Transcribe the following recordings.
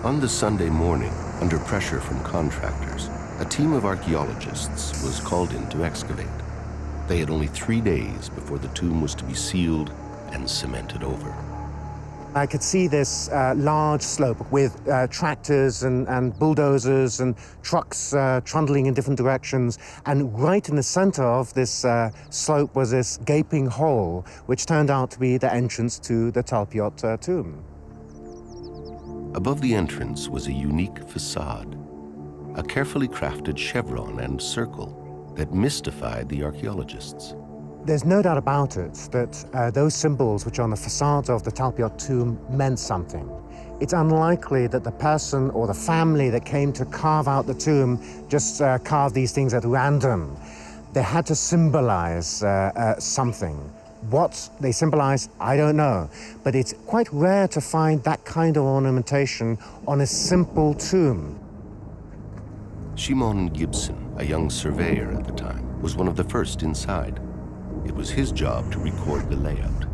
On the Sunday morning, under pressure from contractors, a team of archaeologists was called in to excavate. They had only 3 days before the tomb was to be sealed and cemented over. I could see this large slope with tractors and bulldozers and trucks trundling in different directions. And right in the center of this slope was this gaping hole, which turned out to be the entrance to the Talpiot tomb. Above the entrance was a unique facade, a carefully crafted chevron and circle that mystified the archaeologists. There's no doubt about it that those symbols which are on the facades of the Talpiot tomb meant something. It's unlikely that the person or the family that came to carve out the tomb just carved these things at random. They had to symbolize something. What they symbolize, I don't know, but it's quite rare to find that kind of ornamentation on a simple tomb. Shimon Gibson, a young surveyor at the time, was one of the first inside. It was his job to record the layout.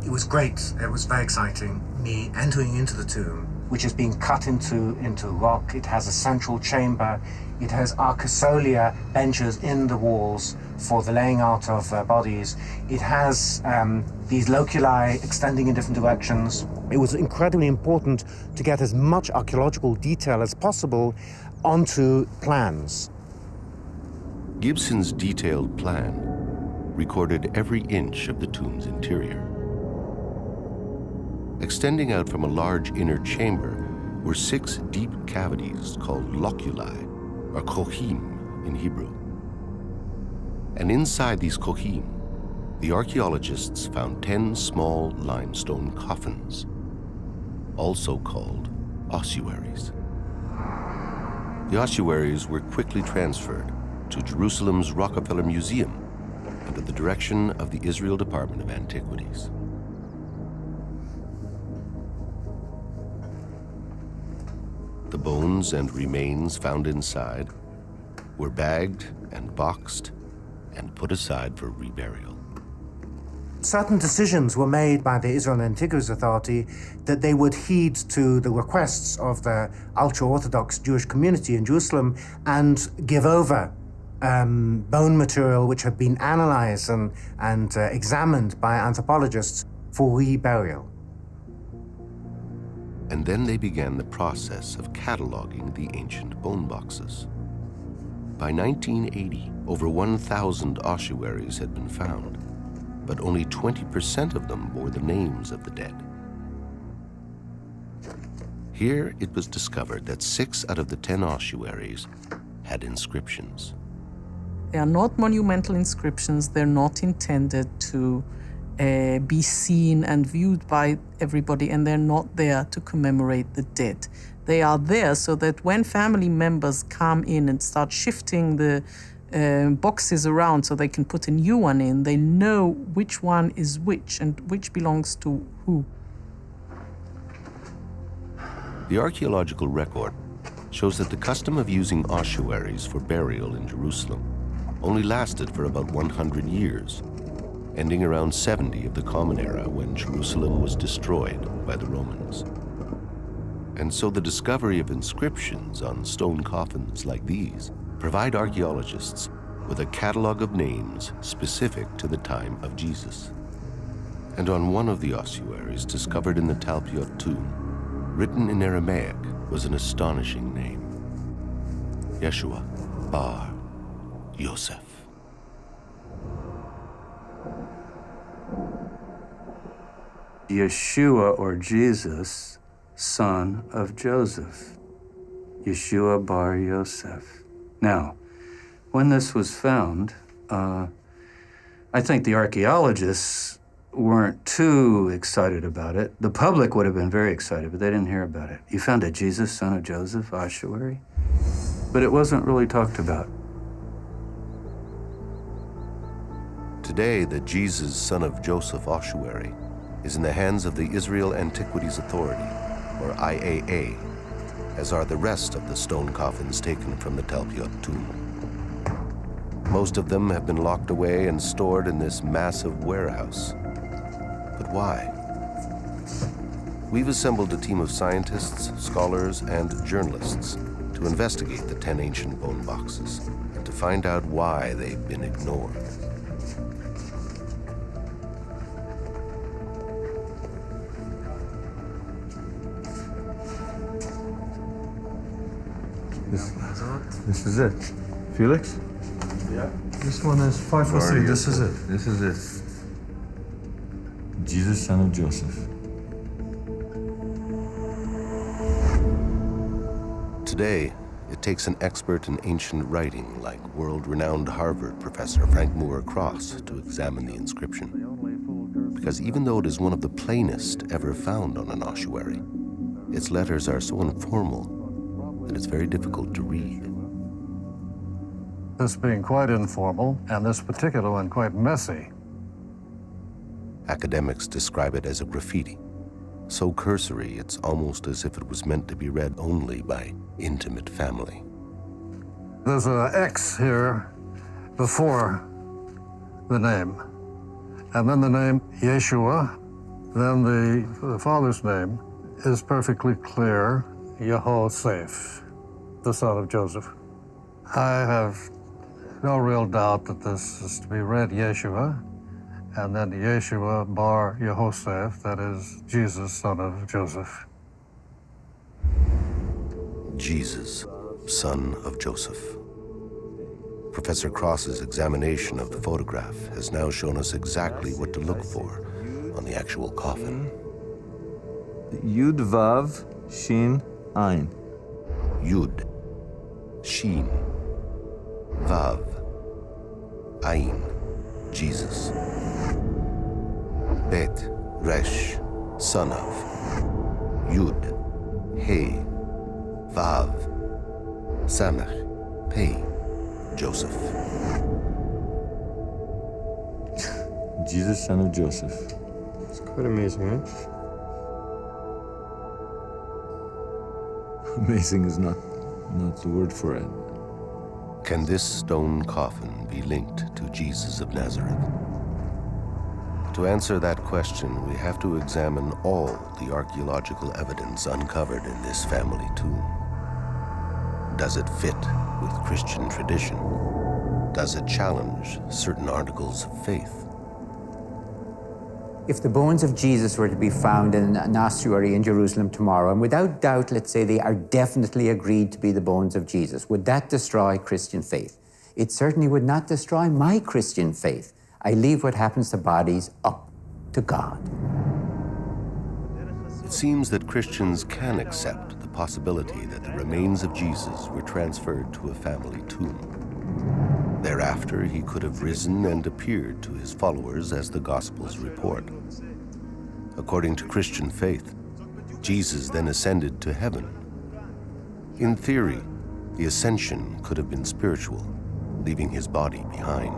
It was great. It was very exciting. Me entering into the tomb, which is being cut into rock. It has a central chamber. It has arcosolia benches in the walls for the laying out of bodies. It has these loculi extending in different directions. It was incredibly important to get as much archaeological detail as possible onto plans. Gibson's detailed plan recorded every inch of the tomb's interior. Extending out from a large inner chamber were 6 deep cavities called loculi, or kohim in Hebrew. And inside these kohim, the archaeologists found 10 small limestone coffins, also called ossuaries. The ossuaries were quickly transferred to Jerusalem's Rockefeller Museum under the direction of the Israel Department of Antiquities. The bones and remains found inside were bagged and boxed and put aside for reburial. Certain decisions were made by the Israel Antiquities Authority that they would heed to the requests of the ultra-Orthodox Jewish community in Jerusalem and give over bone material which had been analyzed and examined by anthropologists for reburial. And then they began the process of cataloging the ancient bone boxes. By 1980, over 1,000 ossuaries had been found, but only 20% of them bore the names of the dead. Here it was discovered that 6 out of the 10 ossuaries had inscriptions. They are not monumental inscriptions. They're not intended to be seen and viewed by everybody, and they're not there to commemorate the dead. They are there so that when family members come in and start shifting the boxes around so they can put a new one in, they know which one is which and which belongs to who. The archaeological record shows that the custom of using ossuaries for burial in Jerusalem only lasted for about 100 years, ending around 70 of the Common Era when Jerusalem was destroyed by the Romans. And so the discovery of inscriptions on stone coffins like these provide archaeologists with a catalog of names specific to the time of Jesus. And on one of the ossuaries discovered in the Talpiot tomb, written in Aramaic, was an astonishing name: Yeshua bar Yosef. Yeshua, or Jesus, son of Joseph. Yeshua bar Yosef. Now, when this was found, I think the archaeologists weren't too excited about it. The public would have been very excited, but they didn't hear about it. You found a Jesus, son of Joseph ossuary? But it wasn't really talked about. Today, the Jesus, son of Joseph ossuary is in the hands of the Israel Antiquities Authority, or IAA, as are the rest of the stone coffins taken from the Talpiot tomb. Most of them have been locked away and stored in this massive warehouse. But why? We've assembled a team of scientists, scholars, and journalists to investigate the 10 ancient bone boxes and to find out why they've been ignored. This is it. Felix? Yeah. This one is 543. This is it. This is it. Jesus, son of Joseph. Today, it takes an expert in ancient writing like world-renowned Harvard professor Frank Moore Cross to examine the inscription. Because even though it is one of the plainest ever found on an ossuary, its letters are so informal that it's very difficult to read. This being quite informal, and this particular one quite messy. Academics describe it as a graffiti, so cursory it's almost as if it was meant to be read only by intimate family. There's an X here before the name, and then the name Yeshua, then the father's name is perfectly clear, Yehoseph, the son of Joseph. I have no real doubt that this is to be read Yeshua, and then Yeshua bar Yehoseph, that is Jesus, son of Joseph. Jesus, son of Joseph. Professor Cross's examination of the photograph has now shown us exactly what to look for on the actual coffin. Yud Vav Shin Ein. Yud, Shin, Vav, Ayin, Jesus. Bet, Resh, son of. Yud, He, Vav, Samech, Pei, Joseph. Jesus, son of Joseph. It's quite amazing, eh? Amazing is not the word for it. Can this stone coffin be linked to Jesus of Nazareth? To answer that question, we have to examine all the archaeological evidence uncovered in this family tomb. Does it fit with Christian tradition? Does it challenge certain articles of faith? If the bones of Jesus were to be found in an ossuary in Jerusalem tomorrow, and without doubt, let's say they are definitely agreed to be the bones of Jesus, would that destroy Christian faith? It certainly would not destroy my Christian faith. I leave what happens to bodies up to God. It seems that Christians can accept the possibility that the remains of Jesus were transferred to a family tomb. Thereafter, he could have risen and appeared to his followers as the Gospels report. According to Christian faith, Jesus then ascended to heaven. In theory, the ascension could have been spiritual, leaving his body behind.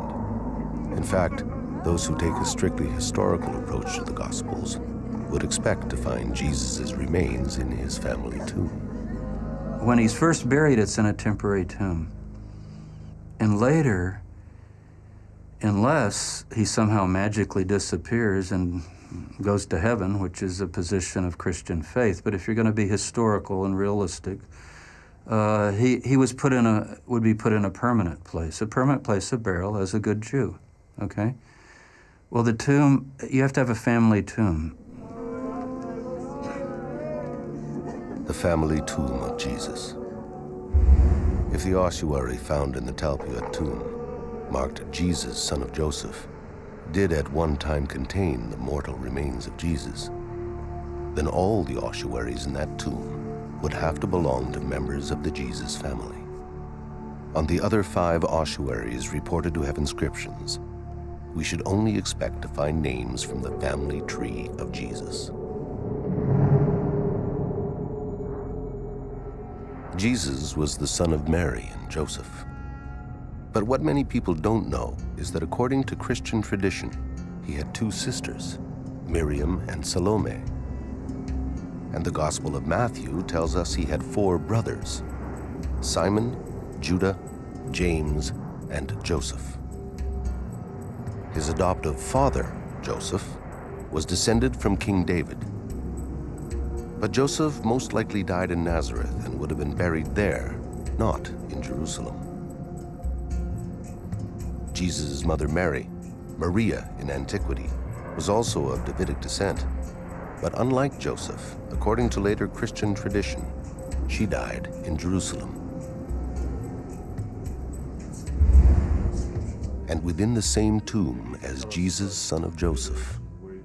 In fact, those who take a strictly historical approach to the Gospels would expect to find Jesus' remains in his family tomb. When he's first buried, it's in a temporary tomb. And later, unless he somehow magically disappears and goes to heaven, which is a position of Christian faith, but if you're going to be historical and realistic, he would be put in a permanent place of burial as a good Jew, okay? Well, the tomb, you have to have a family tomb. The family tomb of Jesus. If the ossuary found in the Talpiot tomb, marked Jesus, son of Joseph, did at one time contain the mortal remains of Jesus, then all the ossuaries in that tomb would have to belong to members of the Jesus family. On the other 5 ossuaries reported to have inscriptions, we should only expect to find names from the family tree of Jesus. Jesus was the son of Mary and Joseph. But what many people don't know is that according to Christian tradition, he had 2 sisters, Miriam and Salome. And the Gospel of Matthew tells us he had 4 brothers, Simon, Judah, James, and Joseph. His adoptive father, Joseph, was descended from King David. But Joseph most likely died in Nazareth and would have been buried there, not in Jerusalem. Jesus' mother Mary, Maria in antiquity, was also of Davidic descent. But unlike Joseph, according to later Christian tradition, she died in Jerusalem. And within the same tomb as Jesus, son of Joseph,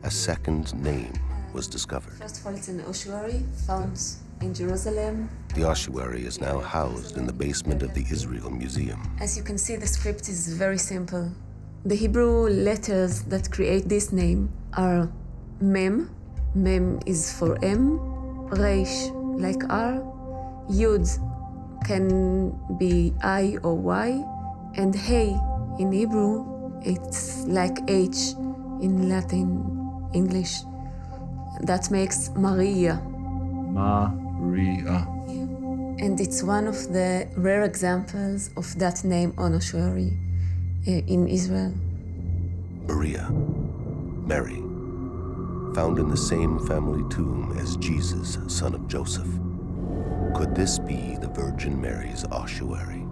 a second name was discovered. First of all, it's an ossuary found in Jerusalem. The ossuary is now housed in the basement of the Israel Museum. As you can see, the script is very simple. The Hebrew letters that create this name are Mem. Mem is for M. Reish, like R. Yud can be I or Y. And Hey in Hebrew, it's like H in Latin, English. That makes Maria. Maria. And it's one of the rare examples of that name on ossuary in Israel. Maria, Mary, found in the same family tomb as Jesus, son of Joseph. Could this be the Virgin Mary's ossuary?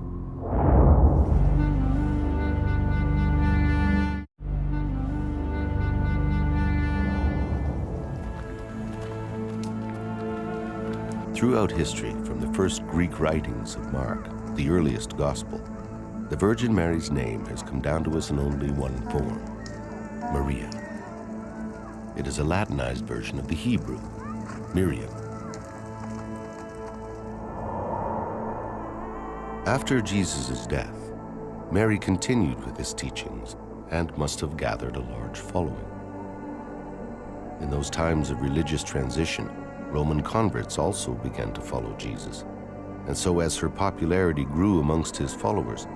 Throughout history, from the first Greek writings of Mark, the earliest gospel, the Virgin Mary's name has come down to us in only one form, Maria. It is a Latinized version of the Hebrew, Miriam. After Jesus' death, Mary continued with his teachings and must have gathered a large following. In those times of religious transition, Roman converts also began to follow Jesus. And so as her popularity grew amongst his followers,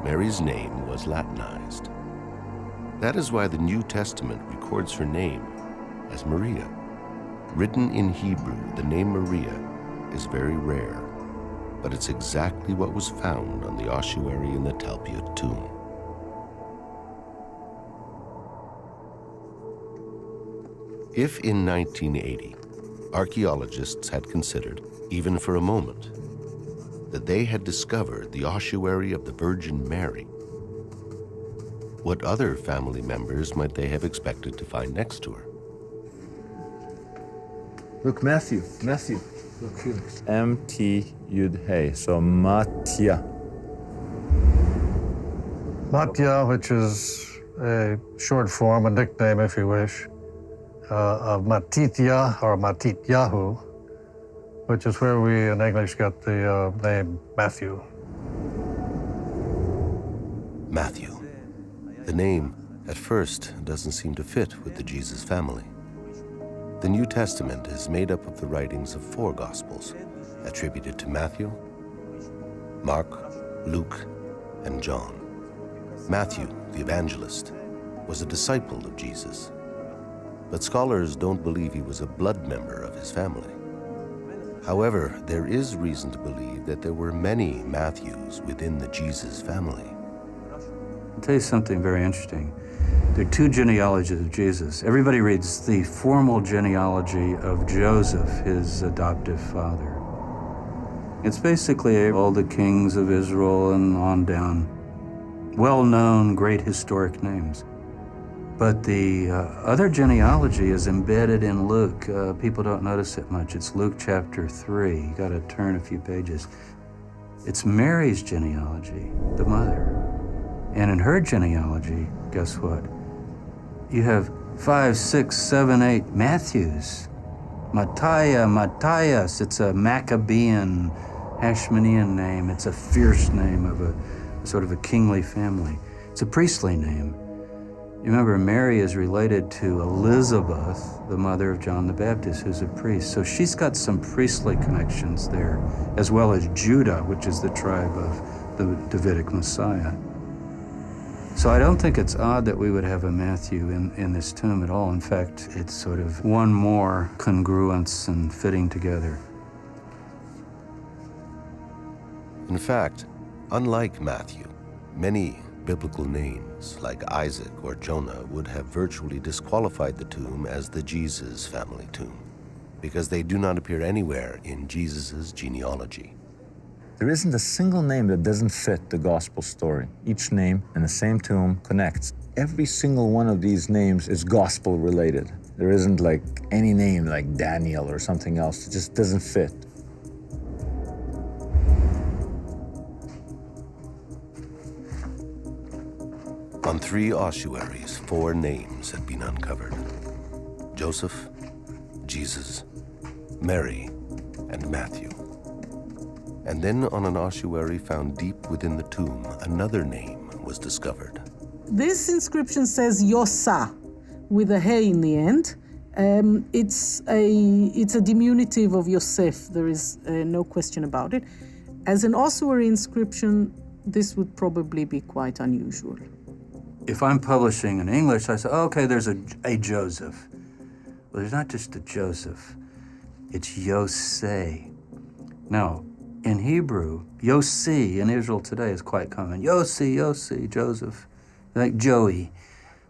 Mary's name was Latinized. That is why the New Testament records her name as Maria. Written in Hebrew, the name Maria is very rare, but it's exactly what was found on the ossuary in the Talpiot tomb. If in 1980, archaeologists had considered, even for a moment, that they had discovered the ossuary of the Virgin Mary, what other family members might they have expected to find next to her? Look, Matthew. Look here. M-T-Yud-Hey, so Matya. Matya, which is a short form, a nickname if you wish, of Matithya or Matityahu, which is where we in English got the name Matthew. Matthew. The name, at first, doesn't seem to fit with the Jesus family. The New Testament is made up of the writings of 4 Gospels, attributed to Matthew, Mark, Luke, and John. Matthew, the evangelist, was a disciple of Jesus, but scholars don't believe he was a blood member of his family. However, there is reason to believe that there were many Matthews within the Jesus family. I'll tell you something very interesting. There are 2 genealogies of Jesus. Everybody reads the formal genealogy of Joseph, his adoptive father. It's basically all the kings of Israel and on down. Well-known, great historic names. But the other genealogy is embedded in Luke. People don't notice it much. It's Luke chapter 3. You got to turn a few pages. It's Mary's genealogy, the mother. And in her genealogy, guess what? You have 5, 6, 7, 8 Matthews. Matthias. It's a Maccabean, Hashmonean name. It's a fierce name of a sort of a kingly family. It's a priestly name. You remember, Mary is related to Elizabeth, the mother of John the Baptist, who's a priest. So she's got some priestly connections there, as well as Judah, which is the tribe of the Davidic Messiah. So I don't think it's odd that we would have a Matthew in this tomb at all. In fact, it's sort of one more congruence and fitting together. In fact, unlike Matthew, many biblical names like Isaac or Jonah would have virtually disqualified the tomb as the Jesus family tomb. because they do not appear anywhere in Jesus' genealogy. There isn't a single name that doesn't fit the gospel story. Each name in the same tomb connects. Every single one of these names is gospel related. There isn't like any name like Daniel or something else. It just doesn't fit. On 3 ossuaries, 4 names had been uncovered: Joseph, Jesus, Mary, and Matthew. And then on an ossuary found deep within the tomb, another name was discovered. This inscription says Yosa, with a hey in the end. It's a diminutive of Yosef. There is no question about it. As an ossuary inscription, this would probably be quite unusual. If I'm publishing in English, I say, oh, okay, there's a Joseph. Well, there's not just a Joseph. It's Yosei. Now, in Hebrew, Yossi in Israel today is quite common. Yossi, Joseph, like Joey.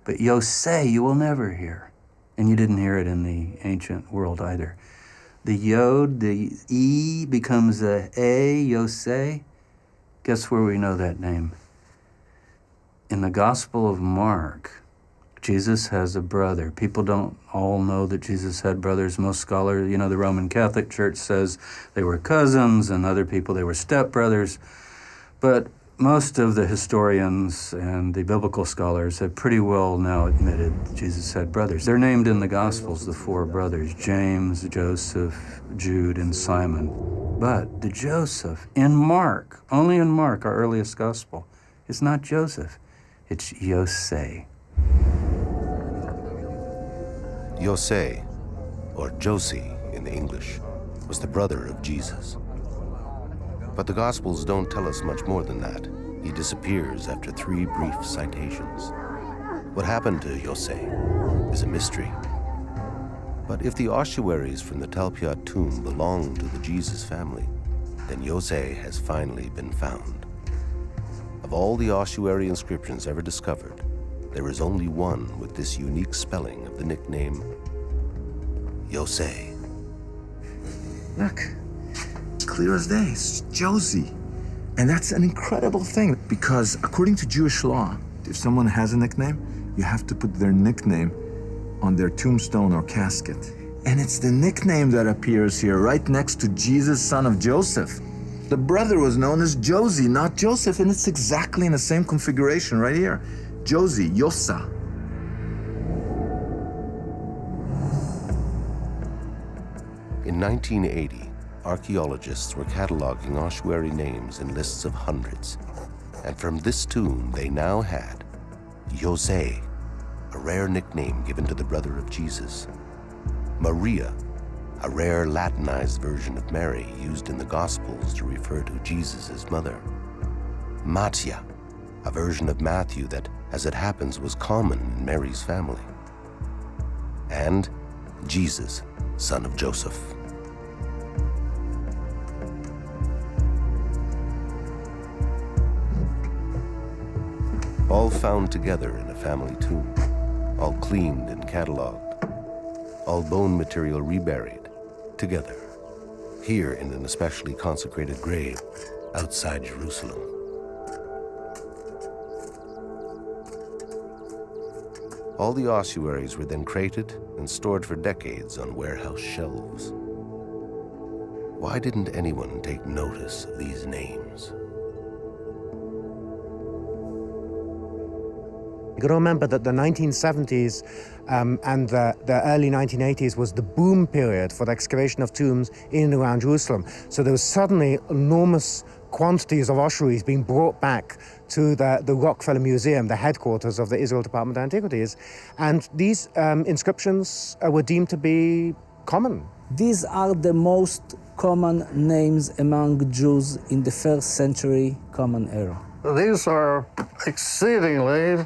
But Yosei you will never hear. And you didn't hear it in the ancient world either. The Yod, the E becomes a Yosei. Guess where we know that name? In the Gospel of Mark, Jesus has a brother. People don't all know that Jesus had brothers. Most scholars, the Roman Catholic Church says they were cousins, and other people, they were stepbrothers. But most of the historians and the biblical scholars have pretty well now admitted Jesus had brothers. They're named in the Gospels, the 4 brothers: James, Joseph, Jude, and Simon. But the Joseph in Mark, only in Mark, our earliest Gospel, is not Joseph. It's Yosei. Yosei, or Josie in the English, was the brother of Jesus. But the Gospels don't tell us much more than that. He disappears after 3 brief citations. What happened to Yosei is a mystery. But if the ossuaries from the Talpiot tomb belong to the Jesus family, then Yosei has finally been found. Of all the ossuary inscriptions ever discovered, there is only one with this unique spelling of the nickname Yosei. Look, clear as day, it's Josie. And that's an incredible thing, because according to Jewish law, if someone has a nickname, you have to put their nickname on their tombstone or casket. And it's the nickname that appears here right next to Jesus, son of Joseph. The brother was known as Josie, not Joseph, and it's exactly in the same configuration right here. Josie, Yosa. In 1980, archaeologists were cataloging ossuary names in lists of hundreds. And from this tomb, they now had Yosei, a rare nickname given to the brother of Jesus; Maria, a rare Latinized version of Mary used in the Gospels to refer to Jesus' mother; Mattia, a version of Matthew that, as it happens, was common in Mary's family; and Jesus, son of Joseph. All found together in a family tomb, all cleaned and cataloged, all bone material reburied together, here in an especially consecrated grave outside Jerusalem. All the ossuaries were then crated and stored for decades on warehouse shelves. Why didn't anyone take notice of these names? You got to remember that the 1970s and the early 1980s was the boom period for the excavation of tombs in and around Jerusalem. So there was suddenly enormous quantities of ossuaries being brought back to the Rockefeller Museum, the headquarters of the Israel Department of Antiquities. And these inscriptions were deemed to be common. These are the most common names among Jews in the 1st century Common Era. These are exceedingly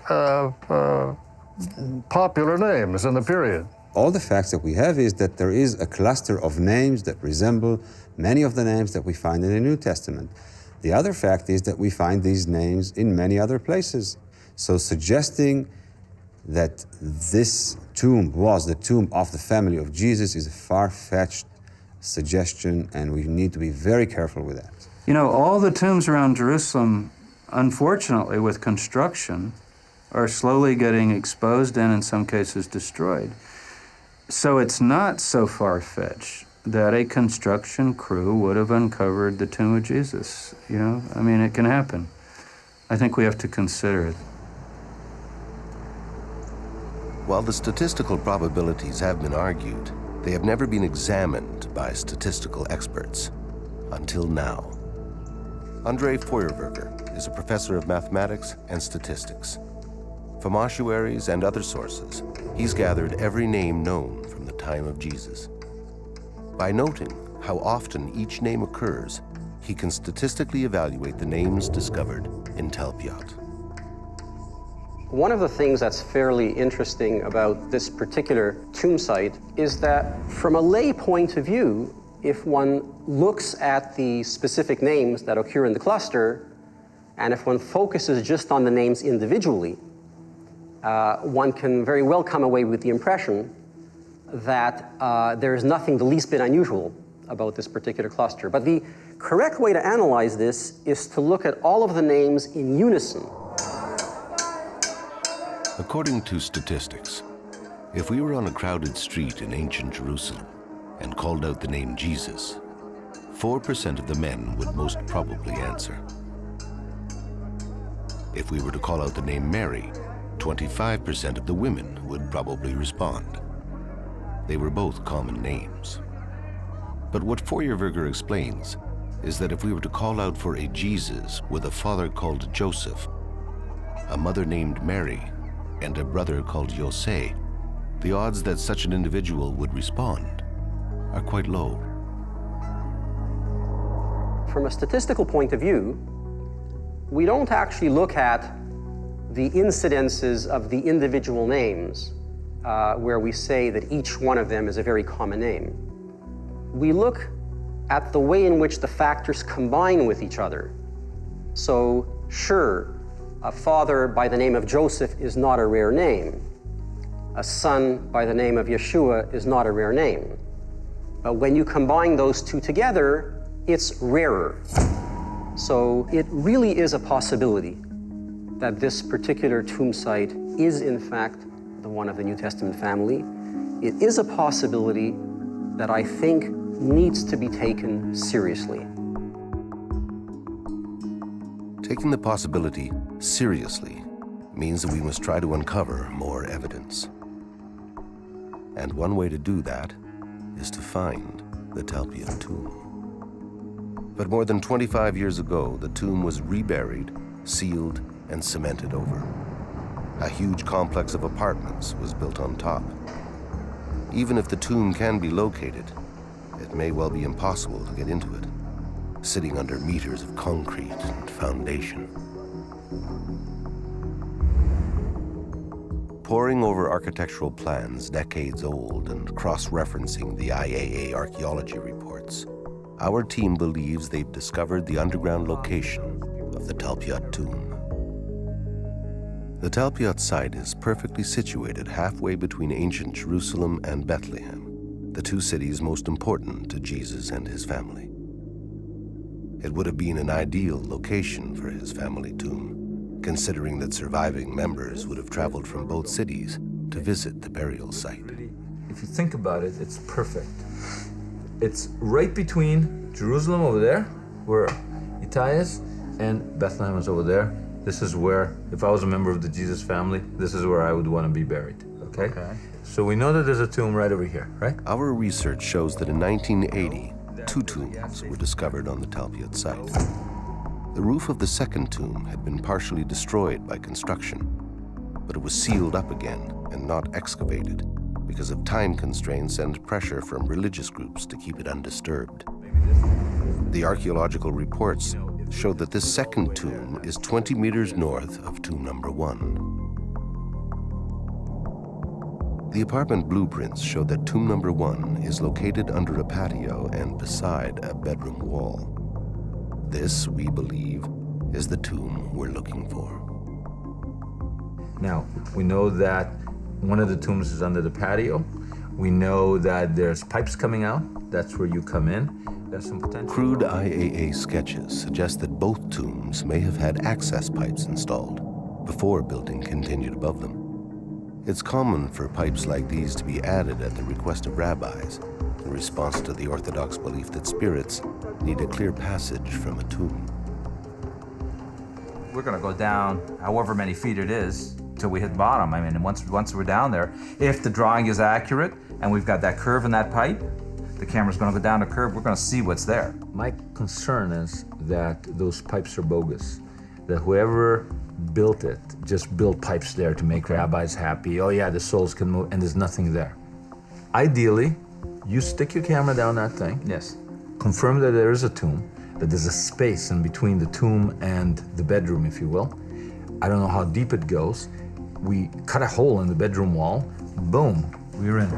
popular names in the period. All the facts that we have is that there is a cluster of names that resemble many of the names that we find in the New Testament. The other fact is that we find these names in many other places. So suggesting that this tomb was the tomb of the family of Jesus is a far-fetched suggestion, and we need to be very careful with that. You know, all the tombs around Jerusalem, unfortunately, with construction, are slowly getting exposed and in some cases destroyed. So it's not so far-fetched that a construction crew would have uncovered the tomb of Jesus. You know, I mean, it can happen. I think we have to consider it. While the statistical probabilities have been argued, they have never been examined by statistical experts until now. André Feuerberger is a professor of mathematics and statistics. From ossuaries and other sources, he's gathered every name known from the time of Jesus. By noting how often each name occurs, he can statistically evaluate the names discovered in Talpiot. One of the things that's fairly interesting about this particular tomb site is that from a lay point of view, if one looks at the specific names that occur in the cluster, and if one focuses just on the names individually, one can very well come away with the impression that there is nothing the least bit unusual about this particular cluster. But the correct way to analyze this is to look at all of the names in unison. According to statistics, if we were on a crowded street in ancient Jerusalem and called out the name Jesus, 4% of the men would most probably answer. If we were to call out the name Mary, 25% of the women would probably respond. They were both common names. But what Feuerberger explains is that if we were to call out for a Jesus with a father called Joseph, a mother named Mary, and a brother called Jose, the odds that such an individual would respond are quite low. From a statistical point of view, we don't actually look at the incidences of the individual names where we say that each one of them is a very common name. We look at the way in which the factors combine with each other. So, sure, a father by the name of Joseph is not a rare name. A son by the name of Yeshua is not a rare name. But when you combine those two together, it's rarer. So it really is a possibility that this particular tomb site is in fact the one of the New Testament family. It is a possibility that I think needs to be taken seriously. Taking the possibility seriously means that we must try to uncover more evidence. And one way to do that is to find the Talpiot tomb. But more than 25 years ago, the tomb was reburied, sealed, and cemented over. A huge complex of apartments was built on top. Even if the tomb can be located, it may well be impossible to get into it, sitting under meters of concrete and foundation. Poring over architectural plans decades old and cross-referencing the IAA archaeology reports, our team believes they've discovered the underground location of the Talpiot tomb. The Talpiot site is perfectly situated halfway between ancient Jerusalem and Bethlehem, the two cities most important to Jesus and his family. It would have been an ideal location for his family tomb, considering that surviving members would have traveled from both cities to visit the burial site. If you think about it, it's perfect. It's right between Jerusalem over there, where Itai is, and Bethlehem is over there. This is where, if I was a member of the Jesus family, this is where I would want to be buried, okay? So we know that there's a tomb right over here, right? Our research shows that in 1980, 2 tombs were discovered on the Talpiot site. The roof of the second tomb had been partially destroyed by construction, but it was sealed up again and not excavated because of time constraints and pressure from religious groups to keep it undisturbed. The archaeological reports show that this second tomb is 20 meters north of tomb number 1. The apartment blueprints show that tomb number 1 is located under a patio and beside a bedroom wall. This, we believe, is the tomb we're looking for. Now, we know that one of the tombs is under the patio. We know that there's pipes coming out. That's where you come in. There's some potential. Crude IAA sketches suggest that both tombs may have had access pipes installed before building continued above them. It's common for pipes like these to be added at the request of rabbis in response to the Orthodox belief that spirits need a clear passage from a tomb. We're going to go down however many feet it is till we hit bottom. I mean, once we're down there, if the drawing is accurate and we've got that curve in that pipe, the camera's going to go down the curve, we're going to see what's there. My concern is that those pipes are bogus, that whoever built it just built pipes there to make rabbis happy. Oh yeah, the souls can move, and there's nothing there. Ideally, you stick your camera down that thing. Yes. Confirm that there is a tomb, that there's a space in between the tomb and the bedroom, if you will. I don't know how deep it goes. We cut a hole in the bedroom wall, boom, we're in.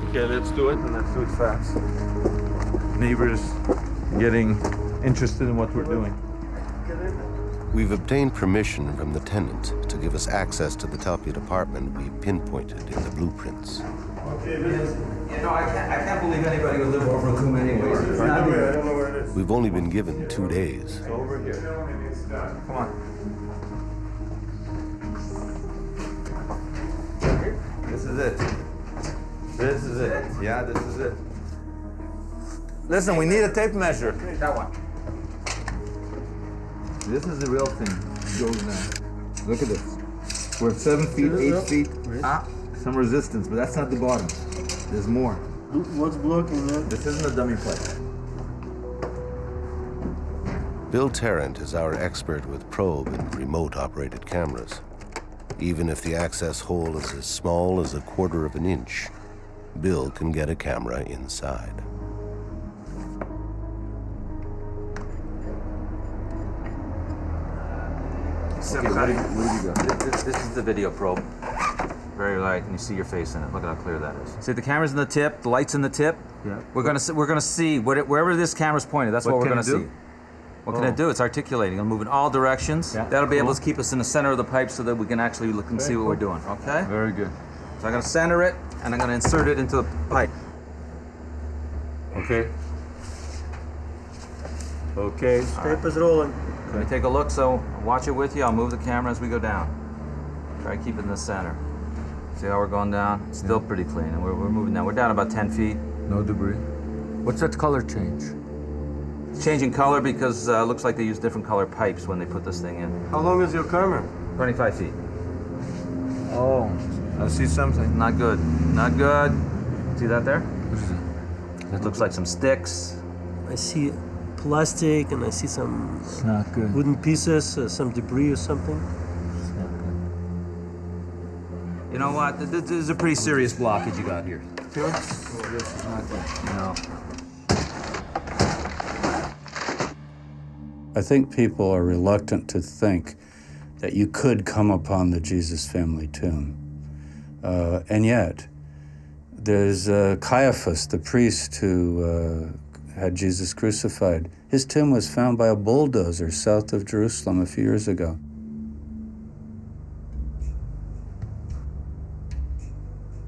Okay, let's do it, and let's do it fast. Neighbors getting interested in what we're doing. We've obtained permission from the tenant to give us access to the Talpiot apartment we pinpointed in the blueprints. Okay, you know, I can't believe anybody would live over a tomb anyways. I don't know where it is. We've only been given 2 days. It's over here. Come on. This is it. This is it. Yeah, this is it. Listen, we need a tape measure. That one. This is the real thing. It goes now. Look at this. We're at 7 feet, 8 feet. Some resistance, but that's not the bottom. There's more. What's blocking that? This isn't a dummy plate. Bill Tarrant is our expert with probe and remote-operated cameras. Even if the access hole is as small as 1/4 of an inch, Bill can get a camera inside. Okay, what do you got? This is the video probe. Very light, and you see your face in it. Look at how clear that is. See, the camera's in the tip, the light's in the tip. Yeah. We're gonna see wherever this camera's pointed. That's what we're gonna see. What can it do? It's articulating. It'll move in all directions. Yeah, That'll be able to keep us in the center of the pipe so that we can actually look and see what we're doing. Okay. Very good. So I'm gonna center it, and I'm gonna insert it into the pipe. Okay. Okay. Tape is rolling. Let me take a look, so I'll watch it with you. I'll move the camera as we go down. Try to keep it in the center. See how we're going down? It's still pretty clean, and we're moving down. We're down about 10 feet. No debris. What's that color change? It's changing color because it looks like they use different color pipes when they put this thing in. How long is your camera? 25 feet. Oh, I see something. Not good. Not good. See that there? What is it? It looks like some sticks. I see plastic and I see some It's not good. wooden pieces, some debris or something. It's not good. You know what? This is a pretty serious blockage you got here. Sure? Oh, this is not good. No. I think people are reluctant to think that you could come upon the Jesus family tomb. And yet, there's Caiaphas, the priest who had Jesus crucified. His tomb was found by a bulldozer south of Jerusalem a few years ago.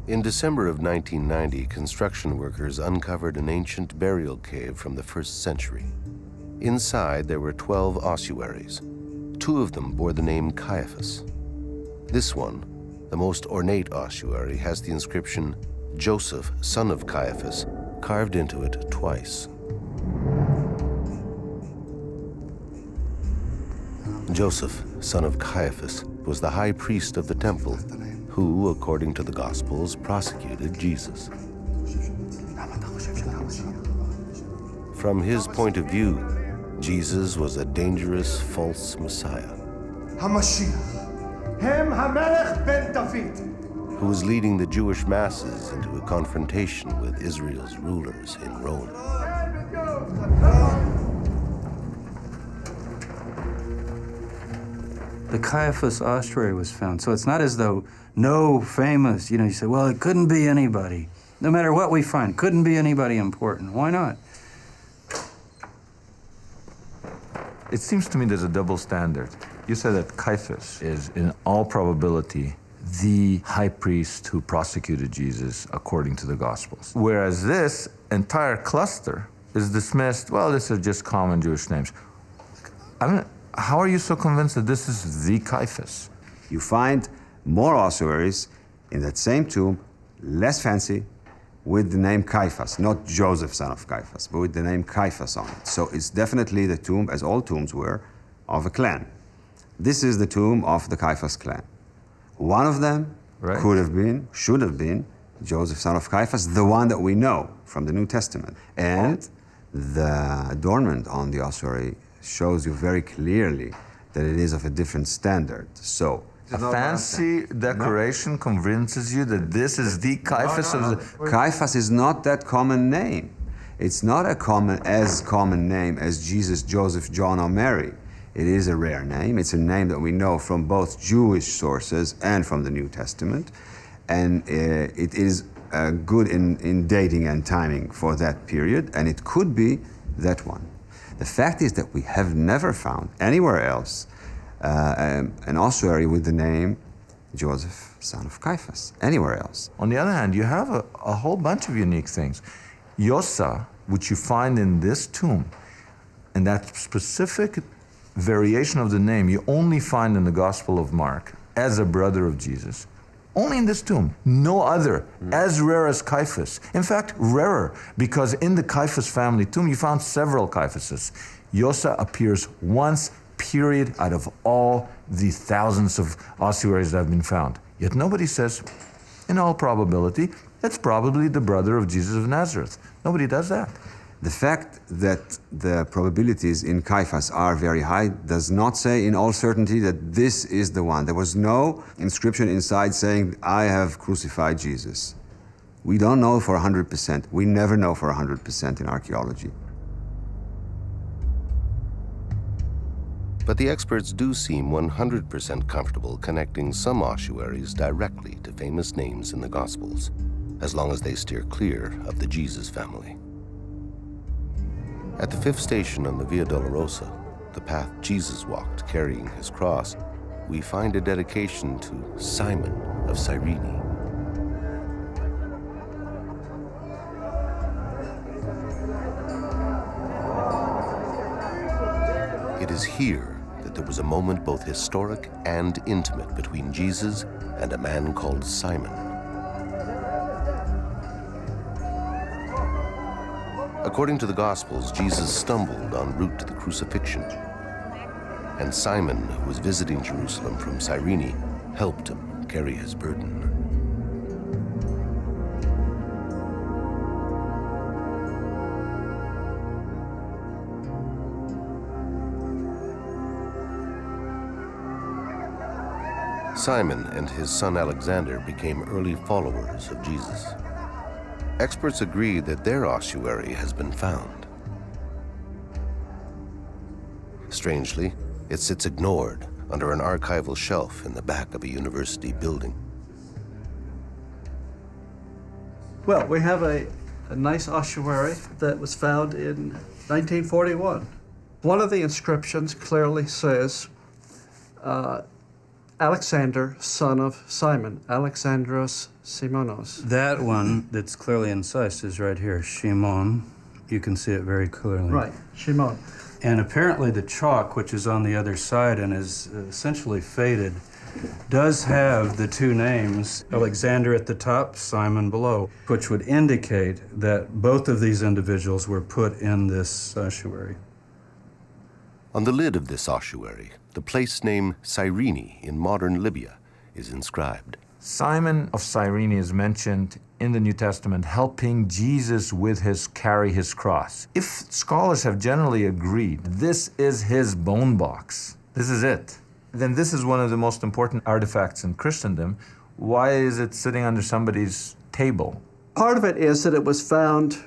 In December of 1990, construction workers uncovered an ancient burial cave from the 1st century. Inside, there were 12 ossuaries. 2 of them bore the name Caiaphas. This one, the most ornate ossuary, has the inscription, Joseph, son of Caiaphas, carved into it twice. Joseph, son of Caiaphas, was the high priest of the temple, who, according to the Gospels, prosecuted Jesus. From his point of view, Jesus was a dangerous false Messiah who was leading the Jewish masses into a confrontation with Israel's rulers in Rome. The Caiaphas ossuary was found, so it's not as though no famous. You say, well, it couldn't be anybody. No matter what we find, couldn't be anybody important. Why not? It seems to me there's a double standard. You said that Caiaphas is, in all probability, the high priest who prosecuted Jesus according to the Gospels. Whereas this entire cluster is dismissed, well, these are just common Jewish names. I mean, how are you so convinced that this is the Caiaphas? You find more ossuaries in that same tomb, less fancy, with the name Caiaphas, not Joseph, son of Caiaphas, but with the name Caiaphas on it. So it's definitely the tomb, as all tombs were, of a clan. This is the tomb of the Caiaphas clan. One of them could have been, should have been, Joseph, son of Caiaphas, the one that we know from the New Testament. And the adornment on the ossuary shows you very clearly that it is of a different standard. So, a fancy decoration convinces you that this is the Caiaphas of the... Caiaphas is not that common name. It's not as common name as Jesus, Joseph, John, or Mary. It is a rare name. It's a name that we know from both Jewish sources and from the New Testament. And it is good in dating and timing for that period, and it could be that one. The fact is that we have never found anywhere else an ossuary with the name Joseph, son of Caiaphas, anywhere else. On the other hand, you have a whole bunch of unique things. Yosa, which you find in this tomb, and that specific variation of the name you only find in the Gospel of Mark as a brother of Jesus. Only in this tomb, no other, as rare as Caiaphas. In fact, rarer, because in the Caiaphas family tomb, you found several Caiaphases. Yosa appears once, period, out of all the thousands of ossuaries that have been found. Yet nobody says, in all probability, that's probably the brother of Jesus of Nazareth. Nobody does that. The fact that the probabilities in Caiaphas are very high does not say in all certainty that this is the one. There was no inscription inside saying, I have crucified Jesus. We don't know for 100%. We never know for 100% in archaeology. But the experts do seem 100% comfortable connecting some ossuaries directly to famous names in the Gospels, as long as they steer clear of the Jesus family. At the fifth station on the Via Dolorosa, the path Jesus walked carrying his cross, we find a dedication to Simon of Cyrene. It is here that there was a moment both historic and intimate between Jesus and a man called Simon. According to the Gospels, Jesus stumbled en route to the crucifixion, and Simon, who was visiting Jerusalem from Cyrene, helped him carry his burden. Simon and his son Alexander became early followers of Jesus. Experts agree that their ossuary has been found. Strangely, it sits ignored under an archival shelf in the back of a university building. Well, we have a nice ossuary that was found in 1941. One of the inscriptions clearly says, Alexander, son of Simon, Alexandros Simonos. That one that's clearly incised is right here, Shimon. You can see it very clearly. Right, Shimon. And apparently the chalk, which is on the other side and is essentially faded, does have the two names, Alexander at the top, Simon below, which would indicate that both of these individuals were put in this ossuary. On the lid of this ossuary, the place name Cyrene in modern Libya is inscribed. Simon of Cyrene is mentioned in the New Testament helping Jesus carry his cross. If scholars have generally agreed this is his bone box, this is it, then this is one of the most important artifacts in Christendom. Why is it sitting under somebody's table? Part of it is that it was found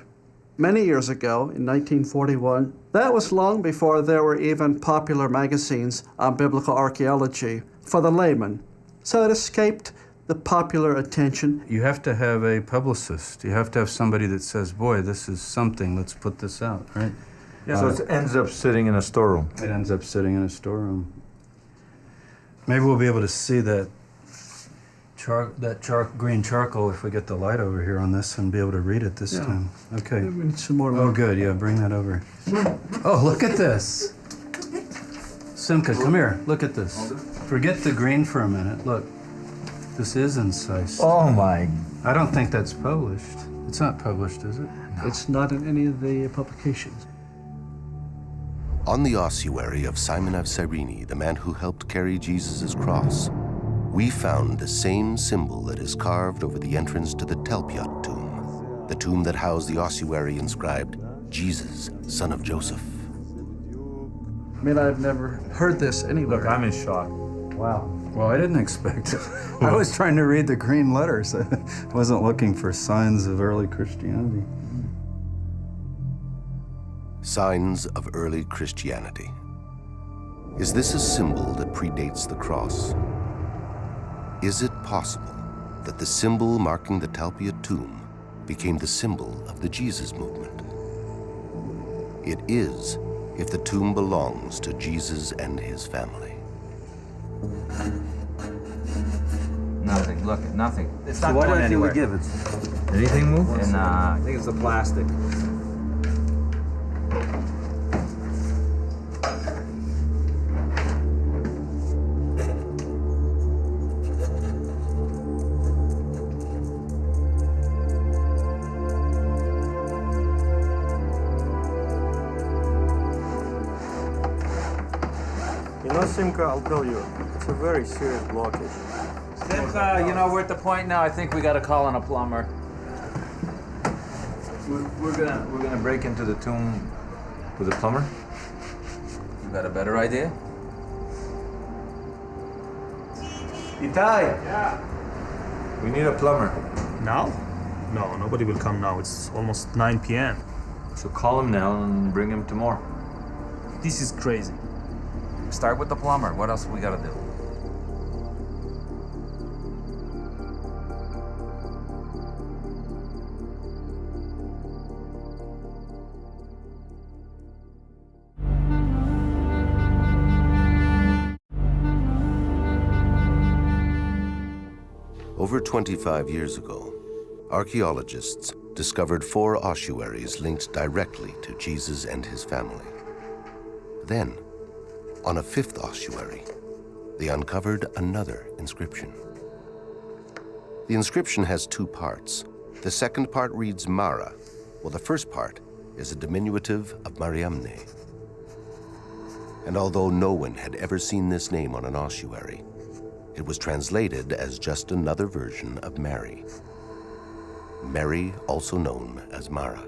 many years ago, in 1941. That was long before there were even popular magazines on biblical archaeology for the layman. So it escaped the popular attention. You have to have a publicist. You have to have somebody that says, boy, this is something, let's put this out, right? So it ends up sitting in a storeroom. It ends up sitting in a storeroom. Maybe we'll be able to see that green charcoal if we get the light over here on this and be able to read it this time. Okay. We need some more. Oh, good. Yeah, bring that over. Oh, look at this. Simca, come here. Look at this. Forget the green for a minute. Look. This is incised. Oh my. I don't think that's published. It's not published, is it? No. It's not in any of the publications. On the ossuary of Simon of Cyrene, the man who helped carry Jesus' cross, we found the same symbol that is carved over the entrance to the Talpiot tomb, the tomb that housed the ossuary inscribed, Jesus, son of Joseph. I mean, I've never heard this anywhere. Look, I'm in shock. Wow. Well, I didn't expect it. I was trying to read the green letters. I wasn't looking for signs of early Christianity. Signs of early Christianity. Is this a symbol that predates the cross? Is it possible that the symbol marking the Talpiot tomb became the symbol of the Jesus movement? It is, if the tomb belongs to Jesus and his family. Nothing, look, nothing. It's not So what going do you anywhere. give it? Anything move? And I think it's the plastic. You know, Simca, I'll tell you, it's a very serious blockage. Simcha, you know, we're at the point now, I think we got to call on a plumber. We're gonna break into the tomb with a plumber. You got a better idea? Itai! Yeah. We need a plumber. Now? No, nobody will come now. It's almost 9 p.m. So call him now and bring him tomorrow. This is crazy. Start with the plumber. What else we got to do? Over 25 years ago, archaeologists discovered 4 ossuaries linked directly to Jesus and his family. Then, on a 5th ossuary, they uncovered another inscription. The inscription has 2 parts. The second part reads Mara, while the first part is a diminutive of Mariamne. And although no one had ever seen this name on an ossuary, it was translated as just another version of Mary. Mary, also known as Mara.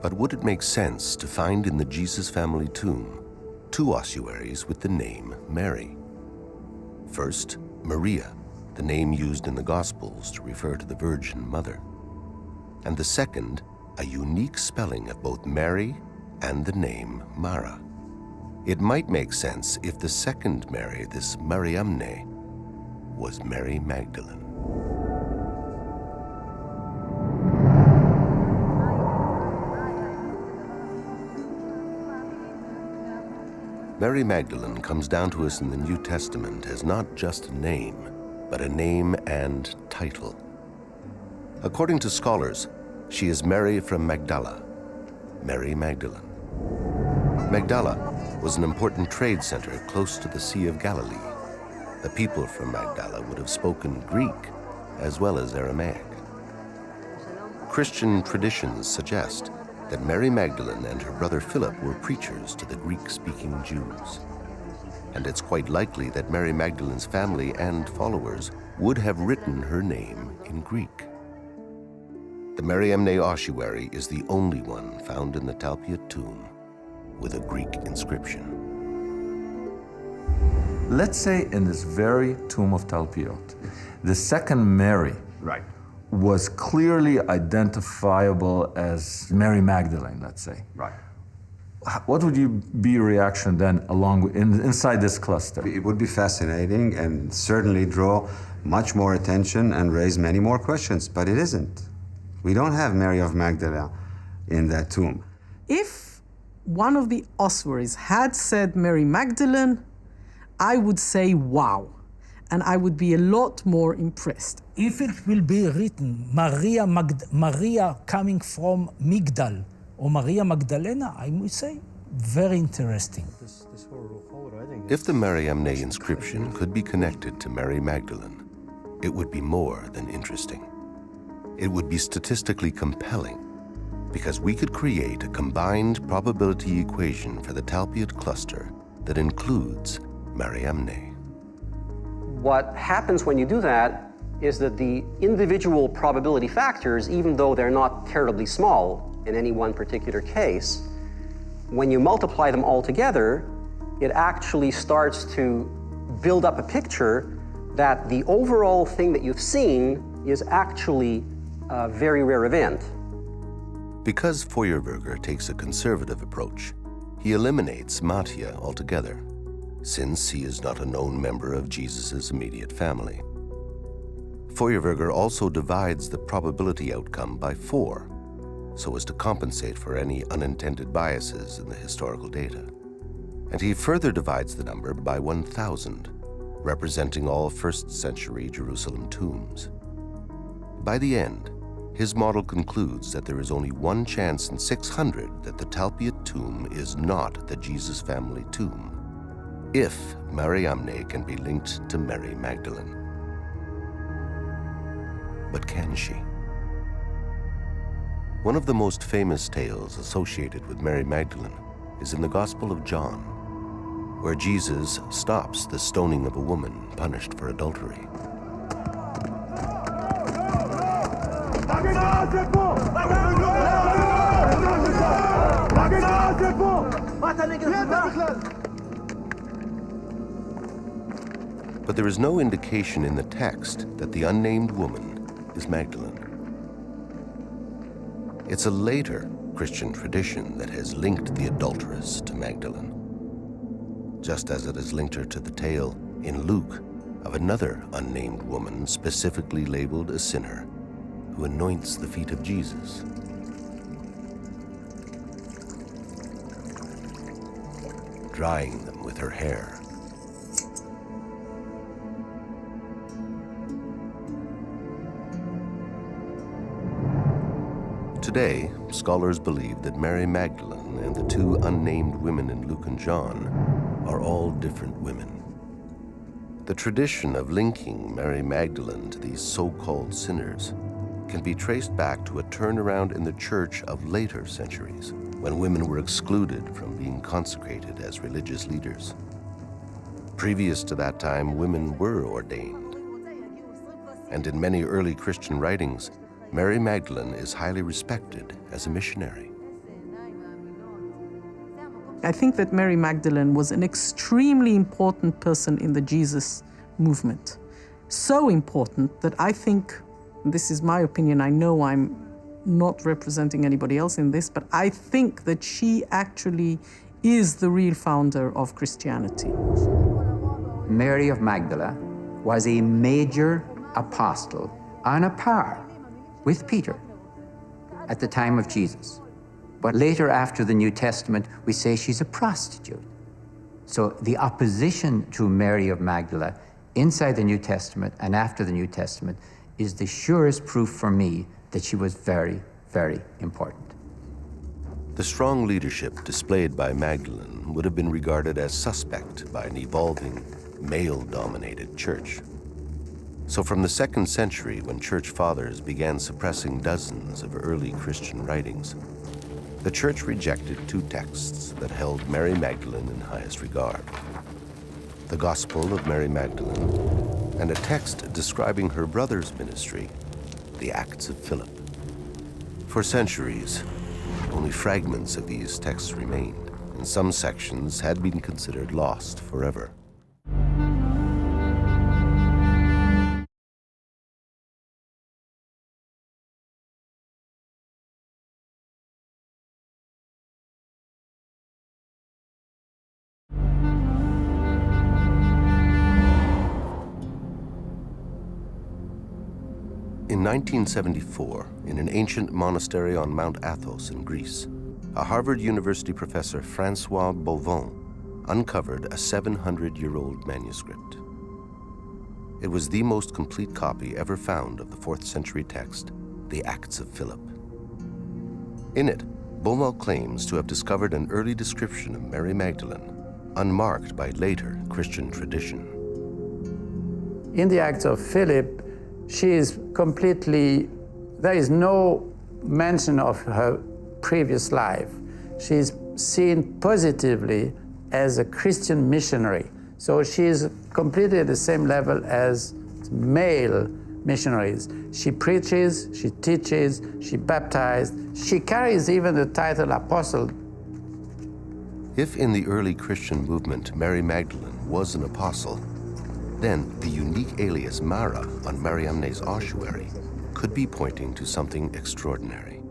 But would it make sense to find in the Jesus family tomb 2 ossuaries with the name Mary? First, Maria, the name used in the Gospels to refer to the Virgin Mother. And the second, a unique spelling of both Mary and the name Mara. It might make sense if the second Mary, this Mariamne, was Mary Magdalene. Mary Magdalene comes down to us in the New Testament as not just a name, but a name and title. According to scholars, she is Mary from Magdala, Mary Magdalene. Magdala was an important trade center close to the Sea of Galilee. The people from Magdala would have spoken Greek as well as Aramaic. Christian traditions suggest that Mary Magdalene and her brother Philip were preachers to the Greek-speaking Jews. And it's quite likely that Mary Magdalene's family and followers would have written her name in Greek. The Mariamne ossuary is the only one found in the Talpiot tomb with a Greek inscription. Let's say in this very tomb of Talpiot, the second Mary was clearly identifiable as Mary Magdalene, let's say. Right. What would be your reaction then inside this cluster? It would be fascinating and certainly draw much more attention and raise many more questions, but it isn't. We don't have Mary of Magdala in that tomb. If one of the ossuaries had said Mary Magdalene, I would say wow, and I would be a lot more impressed. If it will be written Maria coming from Migdal or Maria Magdalena, I would say very interesting. If the Mariamne inscription could be connected to Mary Magdalene, it would be more than interesting. It would be statistically compelling, because we could create a combined probability equation for the Talpiot cluster that includes Mariamne. What happens when you do that is that the individual probability factors, even though they're not terribly small in any one particular case, when you multiply them all together, it actually starts to build up a picture that the overall thing that you've seen is actually a very rare event. Because Feuerberger takes a conservative approach, he eliminates Mattia altogether, since he is not a known member of Jesus' immediate family. Feuerberger also divides the probability outcome by 4, so as to compensate for any unintended biases in the historical data. And he further divides the number by 1,000, representing all first-century Jerusalem tombs. By the end, his model concludes that there is only 1 chance in 600 that the Talpiot tomb is not the Jesus family tomb, if Mariamne can be linked to Mary Magdalene. But can she? One of the most famous tales associated with Mary Magdalene is in the Gospel of John, where Jesus stops the stoning of a woman punished for adultery. But there is no indication in the text that the unnamed woman is Magdalene. It's a later Christian tradition that has linked the adulteress to Magdalene, just as it has linked her to the tale in Luke of another unnamed woman specifically labeled a sinner who anoints the feet of Jesus. Drying them with her hair. Today, scholars believe that Mary Magdalene and the 2 unnamed women in Luke and John are all different women. The tradition of linking Mary Magdalene to these so-called sinners can be traced back to a turnaround in the church of later centuries, when women were excluded from being consecrated as religious leaders. Previous to that time, women were ordained. And in many early Christian writings, Mary Magdalene is highly respected as a missionary. I think that Mary Magdalene was an extremely important person in the Jesus movement. So important that I think, this is my opinion, I know I'm not representing anybody else in this, but I think that she actually is the real founder of Christianity. Mary of Magdala was a major apostle on a par with Peter at the time of Jesus. But later, after the New Testament, we say she's a prostitute. So the opposition to Mary of Magdala inside the New Testament and after the New Testament is the surest proof for me that she was very, very important. The strong leadership displayed by Magdalene would have been regarded as suspect by an evolving, male-dominated church. So from the 2nd century, when church fathers began suppressing dozens of early Christian writings, the church rejected 2 texts that held Mary Magdalene in highest regard: the Gospel of Mary Magdalene and a text describing her brother's ministry, the Acts of Philip. For centuries, only fragments of these texts remained, and some sections had been considered lost forever. In 1974, in an ancient monastery on Mount Athos in Greece, a Harvard University professor, Francois Bovon, uncovered a 700-year-old manuscript. It was the most complete copy ever found of the 4th century text, the Acts of Philip. In it, Beaumont claims to have discovered an early description of Mary Magdalene, unmarked by later Christian tradition. In the Acts of Philip, she is completely, there is no mention of her previous life. She is seen positively as a Christian missionary. So she is completely at the same level as male missionaries. She preaches, she teaches, she baptizes. She carries even the title apostle. If in the early Christian movement Mary Magdalene was an apostle, then the unique alias Mara on Mariamne's ossuary could be pointing to something extraordinary.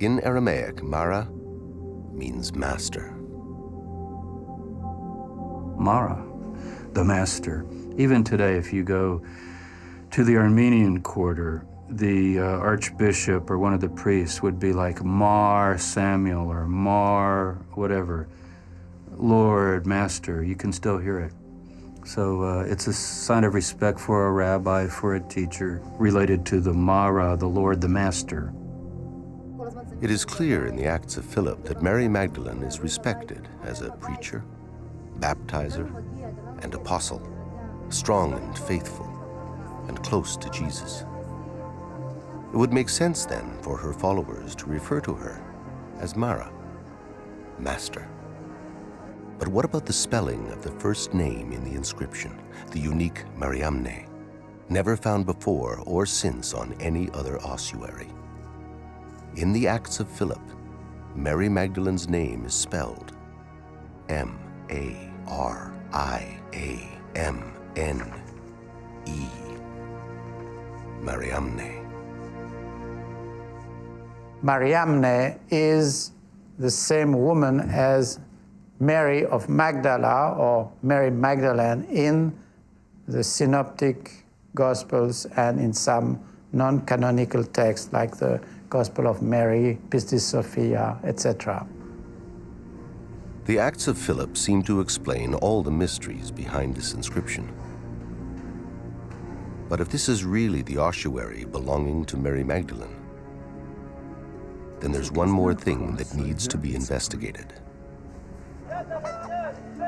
In Aramaic, Mara means master. Mara, the master. Even today, if you go to the Armenian quarter, the archbishop or one of the priests would be like Mar Samuel or Mar whatever, Lord, Master. You can still hear it. So it's a sign of respect for a rabbi, for a teacher, related to the Mara, the Lord, the Master. It is clear in the Acts of Philip that Mary Magdalene is respected as a preacher, baptizer, and apostle, strong and faithful, and close to Jesus. It would make sense then for her followers to refer to her as Mara, Master. But what about the spelling of the first name in the inscription, the unique Mariamne, never found before or since on any other ossuary? In the Acts of Philip, Mary Magdalene's name is spelled M-A-R-I-A-M-N-E, Mariamne. Mariamne is the same woman as Mary of Magdala or Mary Magdalene in the Synoptic Gospels and in some non-canonical texts like the Gospel of Mary, Pistis Sophia, etc. The Acts of Philip seem to explain all the mysteries behind this inscription. But if this is really the ossuary belonging to Mary Magdalene, then there's one more thing that needs to be investigated.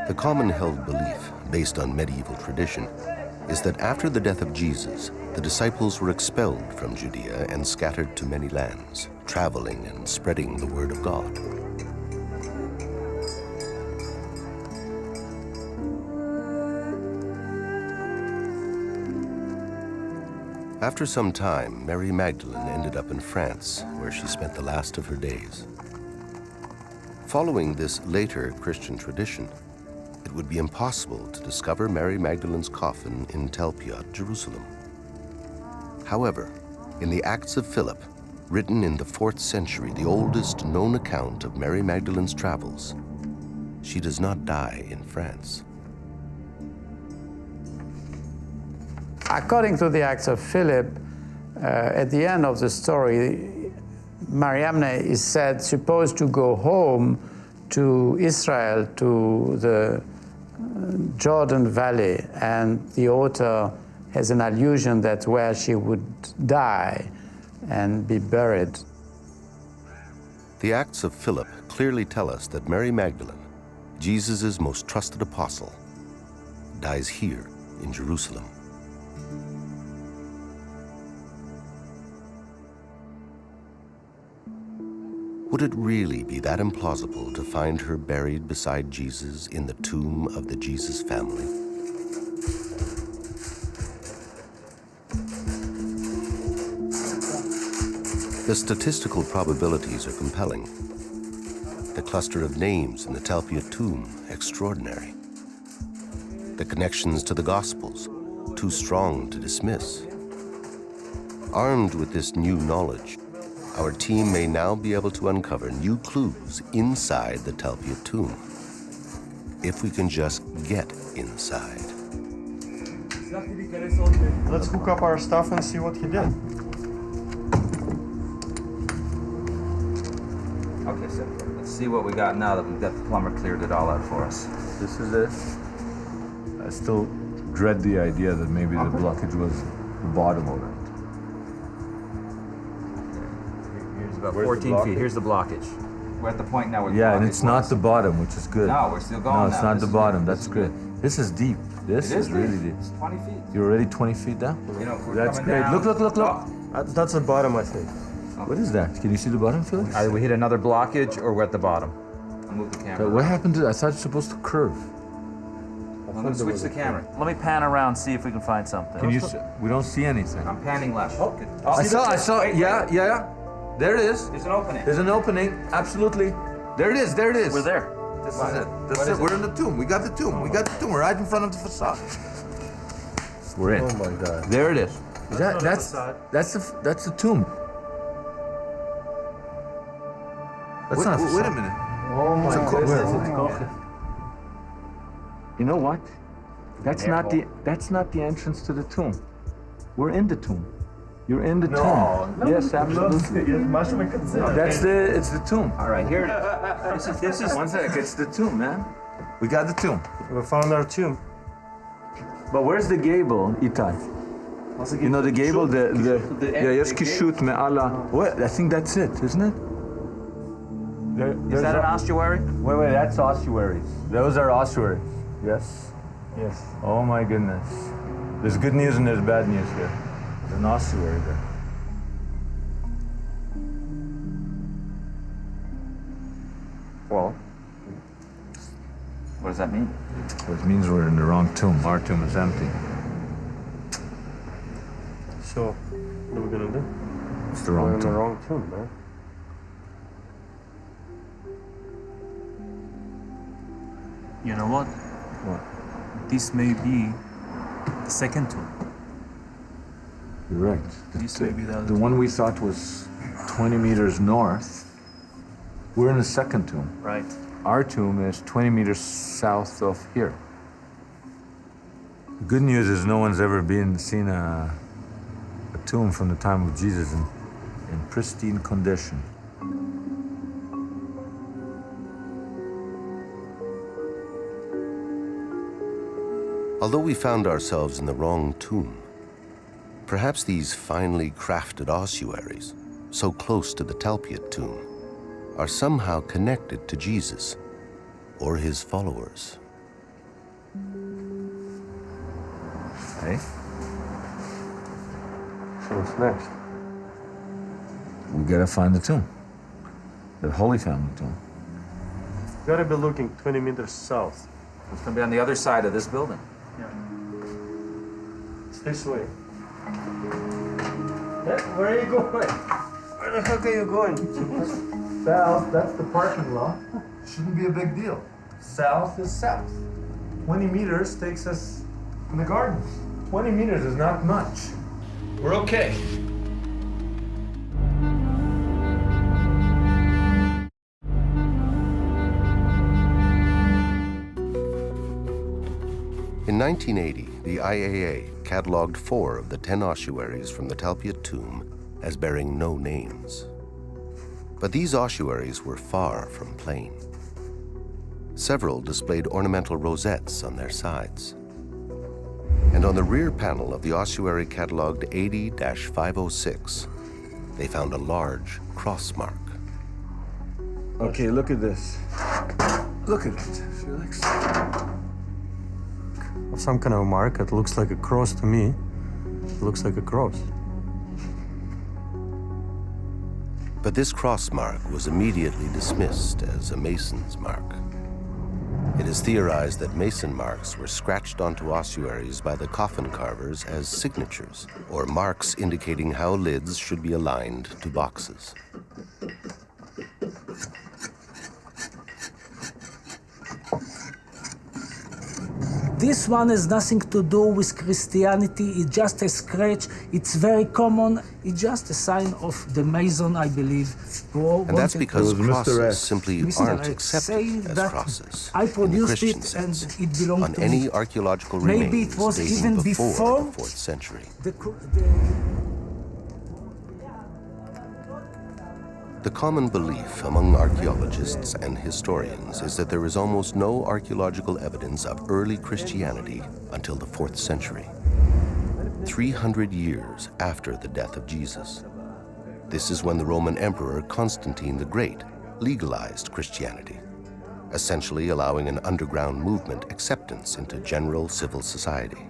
The common-held belief, based on medieval tradition, is that after the death of Jesus, the disciples were expelled from Judea and scattered to many lands, traveling and spreading the word of God. After some time, Mary Magdalene ended up in France, where she spent the last of her days. Following this later Christian tradition, it would be impossible to discover Mary Magdalene's coffin in Tel Piot, Jerusalem. However, in the Acts of Philip, written in the 4th century, the oldest known account of Mary Magdalene's travels, she does not die in France. According to the Acts of Philip, at the end of the story, Mariamne is said supposed to go home to Israel, to the Jordan Valley, and the author has an allusion that's where she would die and be buried. The Acts of Philip clearly tell us that Mary Magdalene, Jesus' most trusted apostle, dies here in Jerusalem. Would it really be that implausible to find her buried beside Jesus in the tomb of the Jesus family? The statistical probabilities are compelling. The cluster of names in the Tel Piot tomb, extraordinary. The connections to the Gospels, too strong to dismiss. Armed with this new knowledge, our team may now be able to uncover new clues inside the Tel Piot tomb, if we can just get inside. Let's hook up our stuff and see what he did. Okay, so let's see what we got now that we've got the plumber cleared it all out for us. This is it. I still dread the idea that maybe the blockage was the bottom of it. Here's about Where's the 14 feet. blockage? Here's the blockage. We're at the point now where the Yeah, and blockage it's not was. the bottom, which is good. No, we're still going No, it's now. not This the is bottom. good. That's good. This is deep. This It is really deep. deep. It's 20 feet. You're already 20 feet down? You know, we're That's coming great. down. Look. That's the bottom, I think. What is that? Can you see the bottom, Felix? Either we hit another blockage or we're at the bottom. I'll move the camera. What happened to? I thought it's supposed to curve. I'm going to switch the camera. Let me pan around, see if we can find something. Can you? We don't see anything. I'm panning left. I saw. Yeah. There it is. There's an opening. There's an opening. Absolutely. There it is. We're there. This is it. This is it. We're in the tomb. We got the tomb. We're right in front of the facade. We're in. Oh my God. There it is. That's the tomb. That's not a facade. Wait a minute. Oh my goodness. You know what? That's not the entrance to the tomb. We're in the tomb. You're in the tomb. Yes, absolutely. It's the tomb. All right, here it is. This is One sec, it's the tomb, man. We got the tomb. We found our tomb. But where's the gable, Itai? You know the gable, jest kishut me'ala. What? I think that's it, isn't it? Is that an ossuary? Wait, that's ossuaries. Those are ossuaries. Yes. Oh my goodness. There's good news and there's bad news here. There's an ossuary there. Well, what does that mean? Well, it means we're in the wrong tomb. Our tomb is empty. So, what are we gonna do? It's the We're wrong in the tomb. wrong tomb, man. You know what? What? This may be the second tomb. You're right. This may be the other The one we thought was 20 meters north, we're in the second tomb. Right. Our tomb is 20 meters south of here. The good news is no one's ever seen a tomb from the time of Jesus in pristine condition. Although we found ourselves in the wrong tomb, perhaps these finely crafted ossuaries, so close to the Talpiot tomb, are somehow connected to Jesus or his followers. Hey? So what's next? We gotta find the tomb. The Holy Family tomb. Gotta be looking 20 meters south. It's going to be on the other side of this building. It's this way. Where are you going? Where the heck are you going? South, that's the parking lot. Shouldn't be a big deal. South is south. 20 meters takes us in the garden. 20 meters is not much. We're okay. In 1980, the IAA cataloged 4 of the 10 ossuaries from the Talpiot tomb as bearing no names. But these ossuaries were far from plain. Several displayed ornamental rosettes on their sides. And on the rear panel of the ossuary cataloged 80-506, they found a large cross mark. Okay, look at this. Look at it, Felix. Some kind of mark. It looks like a cross to me. It looks like a cross. But this cross mark was immediately dismissed as a mason's mark. It is theorized that mason marks were scratched onto ossuaries by the coffin carvers as signatures, or marks indicating how lids should be aligned to boxes. This one has nothing to do with Christianity. It's just a scratch. It's very common. It's just a sign of the Mason, I believe. And that's because crosses X. simply Mr. aren't X accepted saying as that crosses I in the produced Christian it sense and it belonged on to any me. archaeological Maybe remains it was dating even before the 4th century. The common belief among archaeologists and historians is that there is almost no archaeological evidence of early Christianity until the 4th century, 300 years after the death of Jesus. This is when the Roman Emperor Constantine the Great legalized Christianity, essentially allowing an underground movement acceptance into general civil society.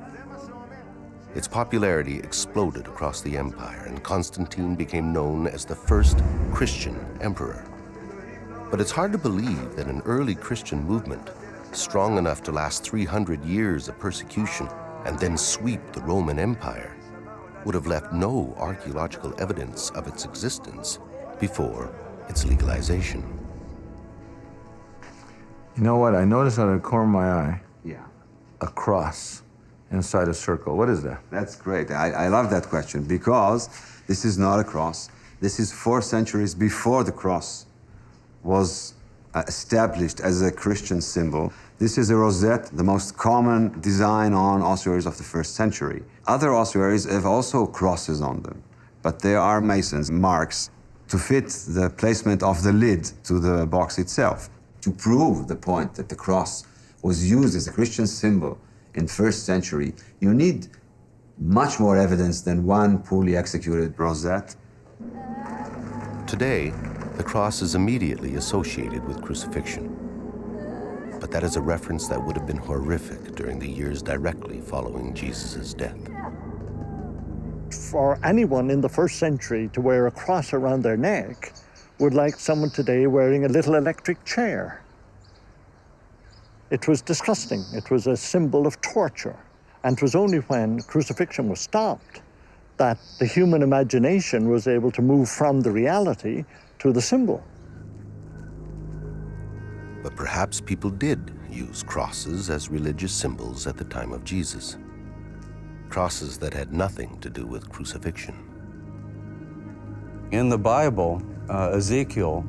Its popularity exploded across the empire, and Constantine became known as the first Christian emperor. But it's hard to believe that an early Christian movement, strong enough to last 300 years of persecution and then sweep the Roman Empire, would have left no archaeological evidence of its existence before its legalization. You know what? I noticed out of the corner of my eye Yeah. a cross inside a circle. What is that? That's great. I love that question because this is not a cross. This is 4 centuries before the cross was established as a Christian symbol. This is a rosette, the most common design on ossuaries of the 1st century. Other ossuaries have also crosses on them, but there are masons, marks, to fit the placement of the lid to the box itself. To prove the point that the cross was used as a Christian symbol in 1st century, you need much more evidence than one poorly executed rosette. Today, the cross is immediately associated with crucifixion. But that is a reference that would have been horrific during the years directly following Jesus' death. For anyone in the 1st century to wear a cross around their neck would like someone today wearing a little electric chair. It was disgusting. It was a symbol of torture. And it was only when crucifixion was stopped that the human imagination was able to move from the reality to the symbol. But perhaps people did use crosses as religious symbols at the time of Jesus. Crosses that had nothing to do with crucifixion. In the Bible, Ezekiel,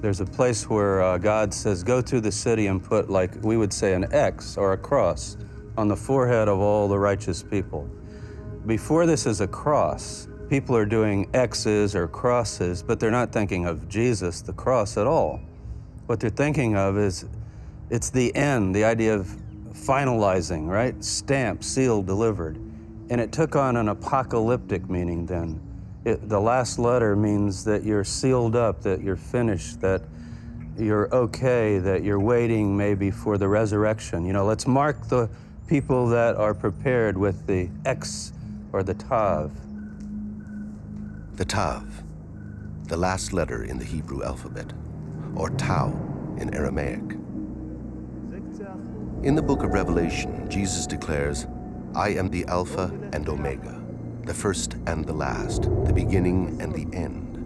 there's a place where God says, go through the city and put, like we would say, an X or a cross on the forehead of all the righteous people. Before this is a cross, people are doing X's or crosses, but they're not thinking of Jesus, the cross, at all. What they're thinking of is, it's the end, the idea of finalizing, right? Stamped, sealed, delivered. And it took on an apocalyptic meaning then. The last letter means that you're sealed up, that you're finished, that you're okay, that you're waiting maybe for the resurrection. You know, let's mark the people that are prepared with the X or the Tav. The Tav, the last letter in the Hebrew alphabet, or Tau in Aramaic. In the book of Revelation, Jesus declares, I am the Alpha and Omega, the first and the last, the beginning and the end.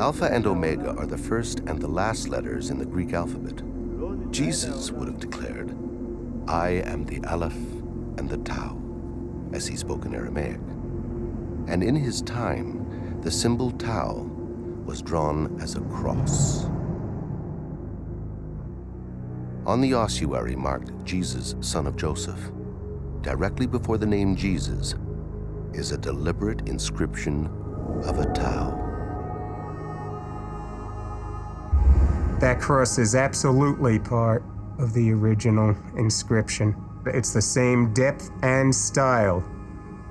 Alpha and Omega are the first and the last letters in the Greek alphabet. Jesus would have declared, I am the Aleph and the Tau, as he spoke in Aramaic. And in his time, the symbol Tau was drawn as a cross. On the ossuary marked Jesus, son of Joseph, directly before the name Jesus, is a deliberate inscription of a Tau. That cross is absolutely part of the original inscription. It's the same depth and style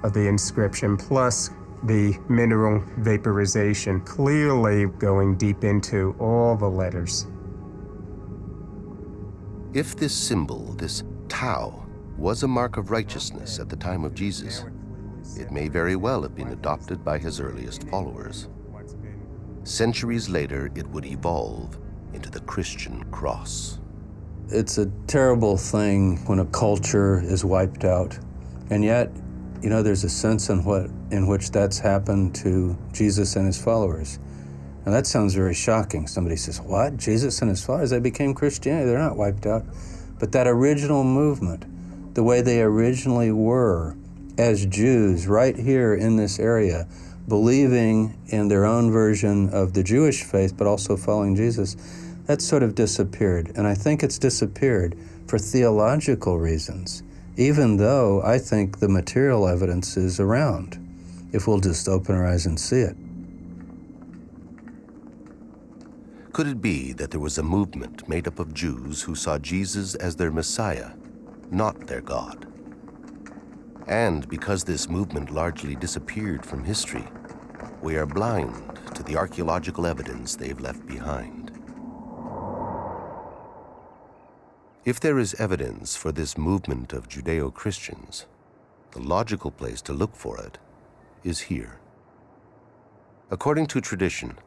of the inscription, plus the mineral vaporization, clearly going deep into all the letters. If this symbol, this Tau, was a mark of righteousness at the time of Jesus, it may very well have been adopted by his earliest followers. Centuries later, it would evolve into the Christian cross. It's a terrible thing when a culture is wiped out. And yet, you know, there's a sense in which that's happened to Jesus and his followers. And that sounds very shocking. Somebody says, what? Jesus and his followers, they became Christianity. They're not wiped out. But that original movement, the way they originally were as Jews right here in this area, believing in their own version of the Jewish faith, but also following Jesus, that sort of disappeared. And I think it's disappeared for theological reasons, even though I think the material evidence is around, if we'll just open our eyes and see it. Could it be that there was a movement made up of Jews who saw Jesus as their Messiah, not their God? And because this movement largely disappeared from history, we are blind to the archaeological evidence they've left behind. If there is evidence for this movement of Judeo-Christians, the logical place to look for it is here. According to tradition,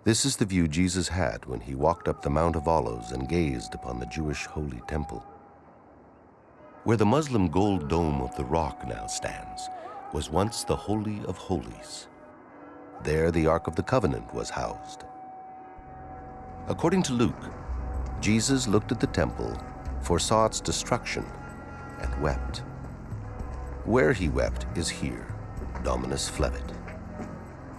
this is the view Jesus had when he walked up the Mount of Olives and gazed upon the Jewish Holy Temple. Where the Muslim gold dome of the Rock now stands was once the Holy of Holies. There the Ark of the Covenant was housed. According to Luke, Jesus looked at the temple, foresaw its destruction, and wept. Where he wept is here, Dominus Flevit,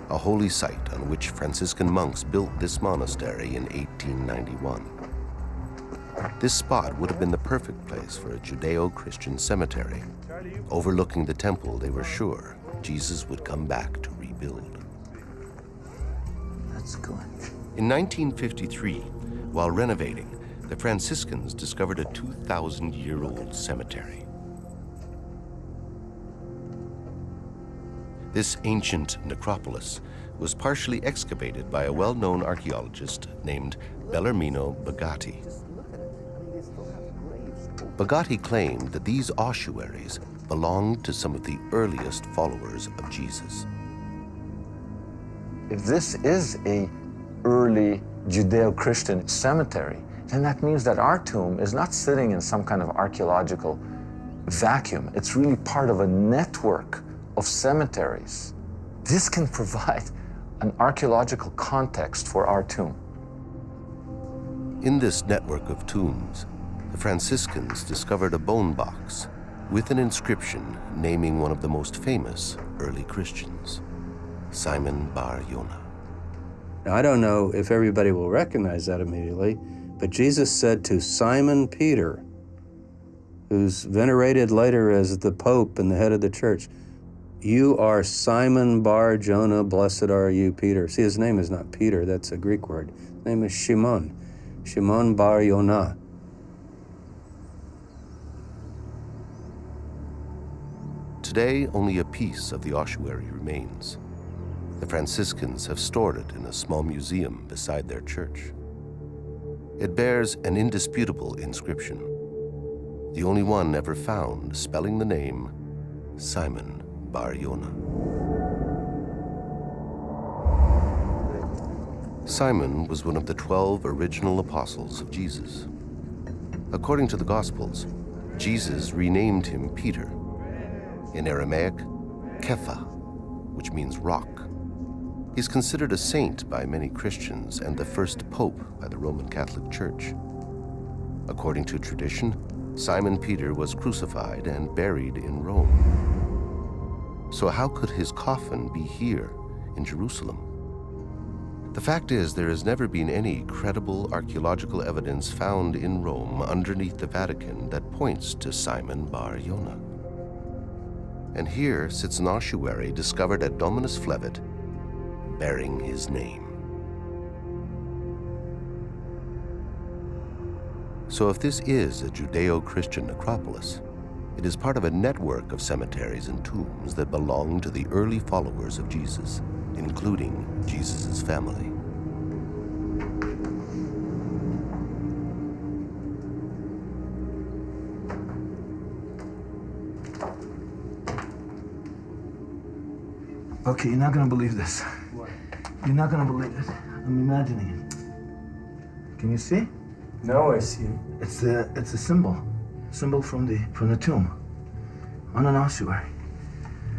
a holy site on which Franciscan monks built this monastery in 1891. This spot would have been the perfect place for a Judeo-Christian cemetery. Overlooking the temple, they were sure Jesus would come back to rebuild. That's good. In 1953, while renovating, the Franciscans discovered a 2,000-year-old cemetery. This ancient necropolis was partially excavated by a well-known archaeologist named Bellarmino Bagatti. Bagatti claimed that these ossuaries belonged to some of the earliest followers of Jesus. If this is an early Judeo-Christian cemetery, then that means that our tomb is not sitting in some kind of archaeological vacuum. It's really part of a network of cemeteries. This can provide an archaeological context for our tomb. In this network of tombs, the Franciscans discovered a bone box with an inscription naming one of the most famous early Christians, Simon Bar Yonah. Now, I don't know if everybody will recognize that immediately, but Jesus said to Simon Peter, who's venerated later as the Pope and the head of the church, "You are Simon Bar Jonah, blessed are you, Peter." See, his name is not Peter, that's a Greek word. His name is Shimon, Shimon Bar Yonah. Today, only a piece of the ossuary remains. The Franciscans have stored it in a small museum beside their church. It bears an indisputable inscription, the only one ever found spelling the name Simon Bar Yonah. Simon was one of the 12 original apostles of Jesus. According to the Gospels, Jesus renamed him Peter. In Aramaic, Kepha, which means rock. He's considered a saint by many Christians and the first pope by the Roman Catholic Church. According to tradition, Simon Peter was crucified and buried in Rome. So how could his coffin be here in Jerusalem? The fact is, there has never been any credible archaeological evidence found in Rome underneath the Vatican that points to Simon Bar Yonah. And here sits an ossuary discovered at Dominus Flevit, bearing his name. So if this is a Judeo-Christian necropolis, it is part of a network of cemeteries and tombs that belong to the early followers of Jesus, including Jesus' family. Okay, you're not gonna believe this. What? You're not gonna believe it. I'm imagining it. Can you see? Now I see. It's a symbol from the tomb, on an ossuary.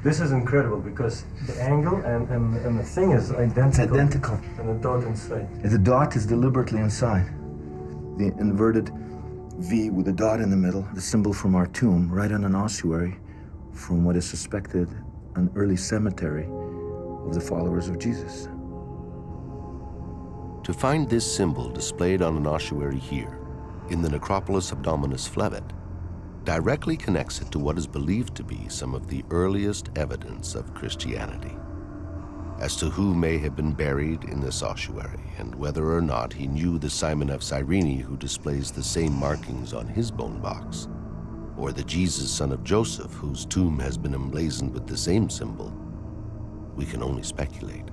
This is incredible because the angle and the thing is identical. It's identical. And the dot inside. The dot is deliberately inside. The inverted V with a dot in the middle, the symbol from our tomb, right on an ossuary from what is suspected an early cemetery of the followers of Jesus. To find this symbol displayed on an ossuary here, in the Necropolis of Dominus Flevit, directly connects it to what is believed to be some of the earliest evidence of Christianity. As to who may have been buried in this ossuary and whether or not he knew the Simon of Cyrene who displays the same markings on his bone box, or the Jesus son of Joseph whose tomb has been emblazoned with the same symbol, we can only speculate.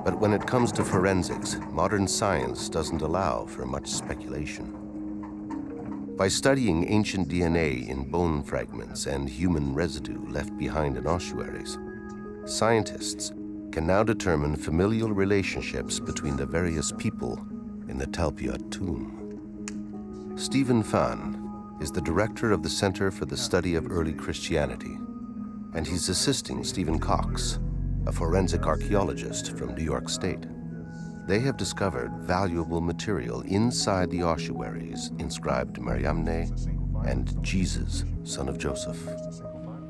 But when it comes to forensics, modern science doesn't allow for much speculation. By studying ancient DNA in bone fragments and human residue left behind in ossuaries, scientists can now determine familial relationships between the various people in the Talpiot tomb. Stephen Phan is the director of the Center for the Study of Early Christianity, and he's assisting Stephen Cox, a forensic archaeologist from New York State. They have discovered valuable material inside the ossuaries inscribed Mariamne and Jesus, son of Joseph.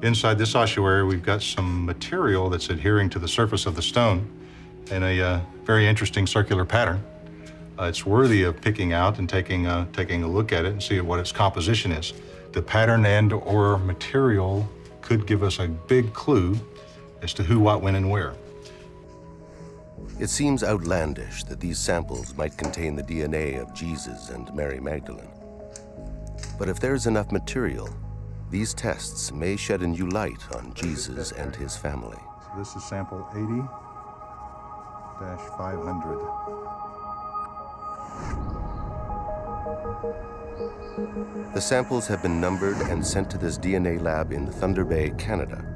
Inside this ossuary, we've got some material that's adhering to the surface of the stone in a very interesting circular pattern. It's worthy of picking out and taking a look at it and see what its composition is. The pattern and/or material could give us a big clue as to who, what, when, and where. It seems outlandish that these samples might contain the DNA of Jesus and Mary Magdalene. But if there's enough material, these tests may shed a new light on Jesus and his family. This is sample 80-500. The samples have been numbered and sent to this DNA lab in Thunder Bay, Canada,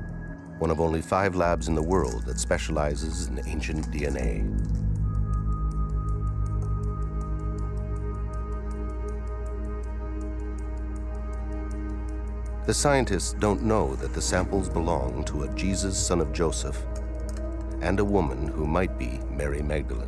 one of only 5 labs in the world that specializes in ancient DNA. The scientists don't know that the samples belong to a Jesus son of Joseph and a woman who might be Mary Magdalene.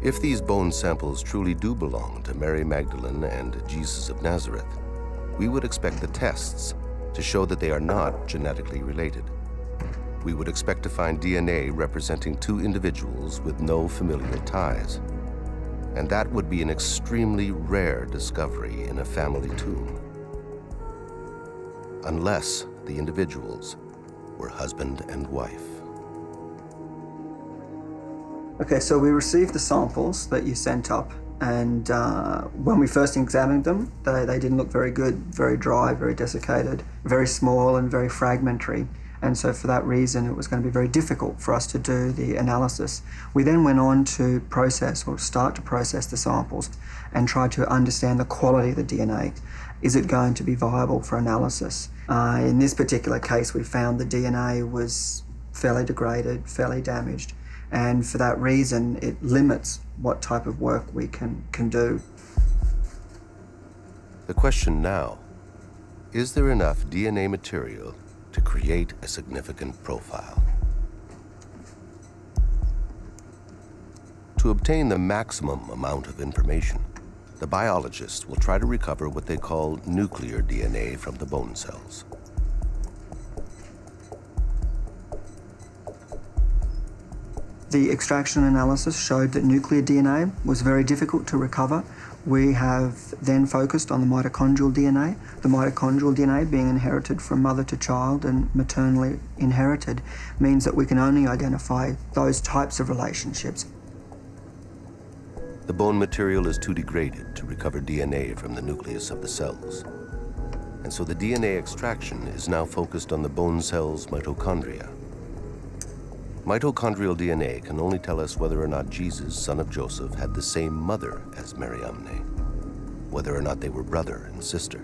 If these bone samples truly do belong to Mary Magdalene and Jesus of Nazareth, we would expect the tests to show that they are not genetically related. We would expect to find DNA representing 2 individuals with no familial ties. And that would be an extremely rare discovery in a family tomb. Unless the individuals were husband and wife. Okay, so we received the samples that you sent up, and when we first examined them, they didn't look very good, very dry, very desiccated, very small and very fragmentary. And so for that reason, it was going to be very difficult for us to do the analysis. We then went on to start to process the samples and try to understand the quality of the DNA. Is it going to be viable for analysis? In this particular case, we found the DNA was fairly degraded, fairly damaged. And for that reason, it limits what type of work we can do. The question now, is there enough DNA material to create a significant profile? To obtain the maximum amount of information, the biologists will try to recover what they call nuclear DNA from the bone cells. The extraction analysis showed that nuclear DNA was very difficult to recover. We have then focused on the mitochondrial DNA. The mitochondrial DNA, being inherited from mother to child and maternally inherited, means that we can only identify those types of relationships. The bone material is too degraded to recover DNA from the nucleus of the cells. And so the DNA extraction is now focused on the bone cell's mitochondria. Mitochondrial DNA can only tell us whether or not Jesus, son of Joseph, had the same mother as Mariamne, whether or not they were brother and sister.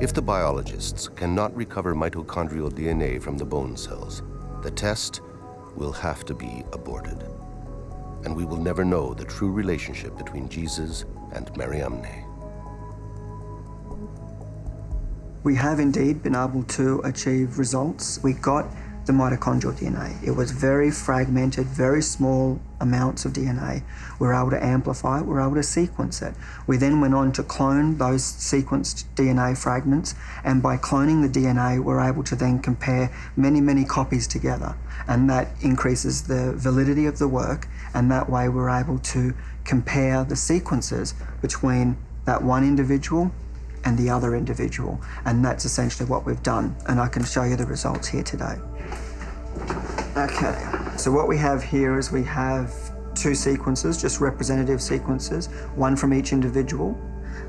If the biologists cannot recover mitochondrial DNA from the bone cells, the test will have to be aborted. And we will never know the true relationship between Jesus and Mariamne. We have indeed been able to achieve results. We got the mitochondrial DNA. It was very fragmented, very small amounts of DNA. We were able to amplify it, we were able to sequence it. We then went on to clone those sequenced DNA fragments, and by cloning the DNA, we're able to then compare many, many copies together. And that increases the validity of the work, and that way we're able to compare the sequences between that one individual and the other individual. And that's essentially what we've done, and I can show you the results here today. Okay, so what we have here is we have two sequences, just representative sequences, one from each individual.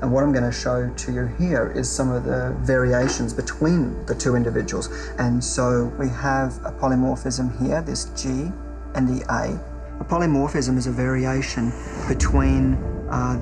And what I'm going to show to you here is some of the variations between the two individuals. And so we have a polymorphism here, this G and the A. A polymorphism is a variation between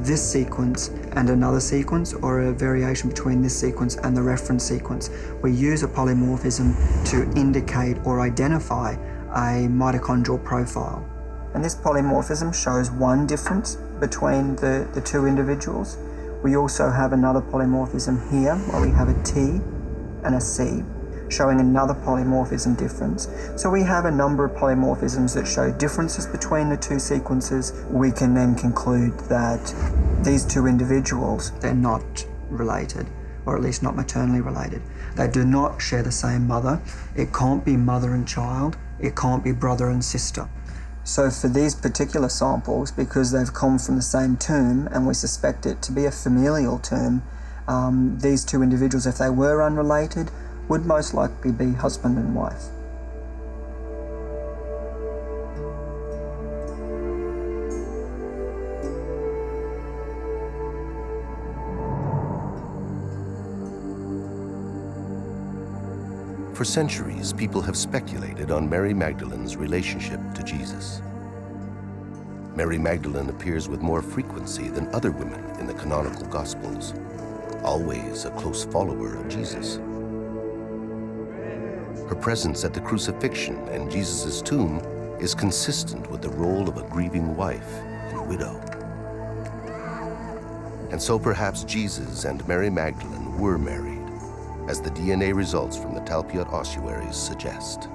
this sequence and another sequence, or a variation between this sequence and the reference sequence. We use a polymorphism to indicate or identify a mitochondrial profile. And this polymorphism shows one difference between the two individuals. We also have another polymorphism here, where we have a T and a C, showing another polymorphism difference. So we have a number of polymorphisms that show differences between the two sequences. We can then conclude that these two individuals, they're not related, or at least not maternally related. They do not share the same mother. It can't be mother and child. It can't be brother and sister. So for these particular samples, because they've come from the same tomb and we suspect it to be a familial tomb, these two individuals, if they were unrelated, would most likely be husband and wife. For centuries, people have speculated on Mary Magdalene's relationship to Jesus. Mary Magdalene appears with more frequency than other women in the canonical Gospels, always a close follower of Jesus. Her presence at the crucifixion and Jesus' tomb is consistent with the role of a grieving wife and widow. And so perhaps Jesus and Mary Magdalene were married, as the DNA results from the Talpiot ossuaries suggest.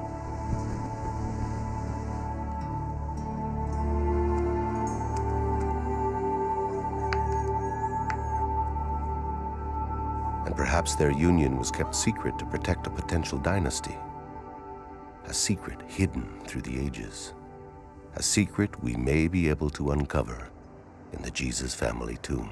And perhaps their union was kept secret to protect a potential dynasty. A secret hidden through the ages. A secret we may be able to uncover in the Jesus family tomb.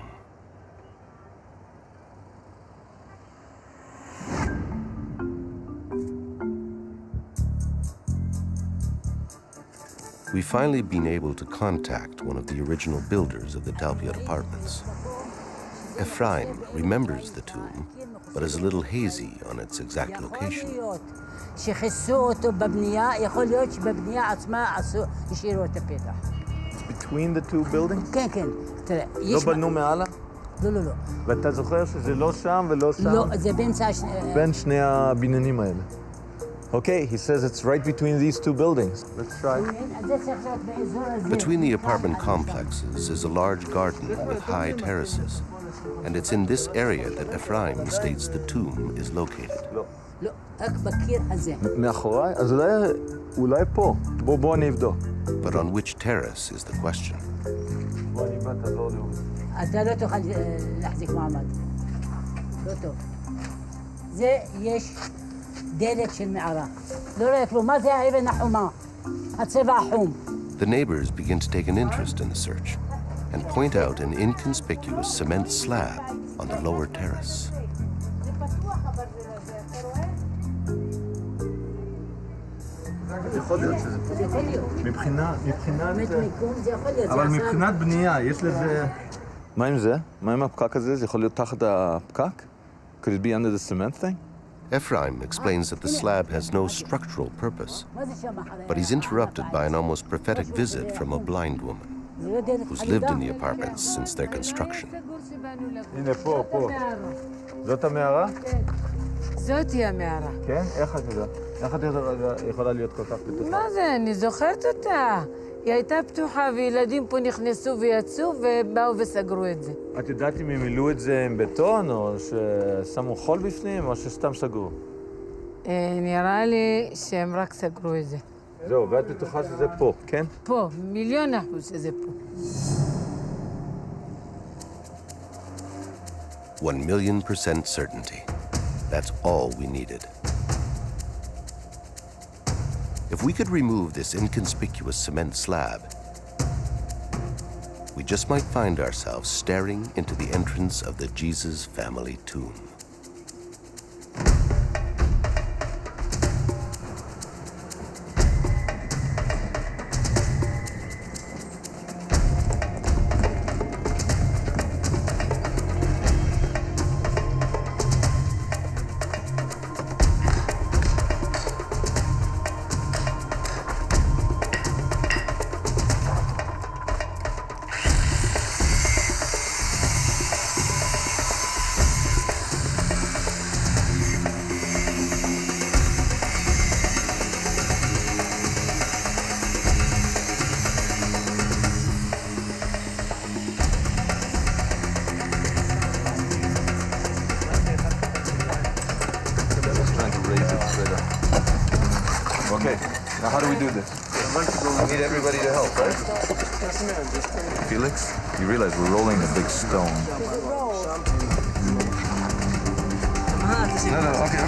We've finally been able to contact one of the original builders of the Talpiot apartments. Ephraim remembers the tomb, but is a little hazy on its exact location. It's between the two buildings? לא בנו מעלה? לא. ואתה זוכר שזה לא שם ולא שם? לא, זה בין שני הבניינים האלה. Okay, he says it's right between these two buildings. Let's try. Between the apartment complexes is a large garden with high terraces, and it's in this area that Ephraim states the tomb is located. מאחוריי? אז אולי פה. בוא אני אבדוק. But on which terrace is the question? אתה לא תוכל להחזיק מעמד. לא טוב. זה יש דלת של מערה. לא רואה כלום. מה זה האבן החומה? הצבע החום. The neighbors begin to take an interest in the search and point out an inconspicuous cement slab on the lower terrace. יכול להיות שזה מבחינת אבל מבחינת בנייה, יש לזה מה עם זה? מה עם הפקק הזה? זה יכול להיות תחת הפקק? Could it be under the cement thing? Ephraim explains that the slab has no structural purpose, but he's interrupted by an almost prophetic visit from a blind woman who's lived in the apartments since their construction. הנה, פה. זאת המערה? זאתי המערה. כן? איך את יודעת? איך את יכולה להיות כל כך בטוחה? מה זה? אני זוכרת אותה. היא הייתה פתוחה, וילדים פה נכנסו ויצאו, ובאו וסגרו את זה. את יודעת אם הם מילאו את זה עם בטון, או ששמו חול בפנים, או שסתם סגרו? נראה לי שהם רק סגרו את זה. זהו, ואת בטוחה שזה פה, כן? פה, 1,000,000% שזה פה. 1,000,000% certainty. That's all we needed. If we could remove this inconspicuous cement slab, we just might find ourselves staring into the entrance of the Jesus family tomb. Okay, now how do we do this? We need everybody to help, right? Felix, you realize we're rolling a big stone. No, okay.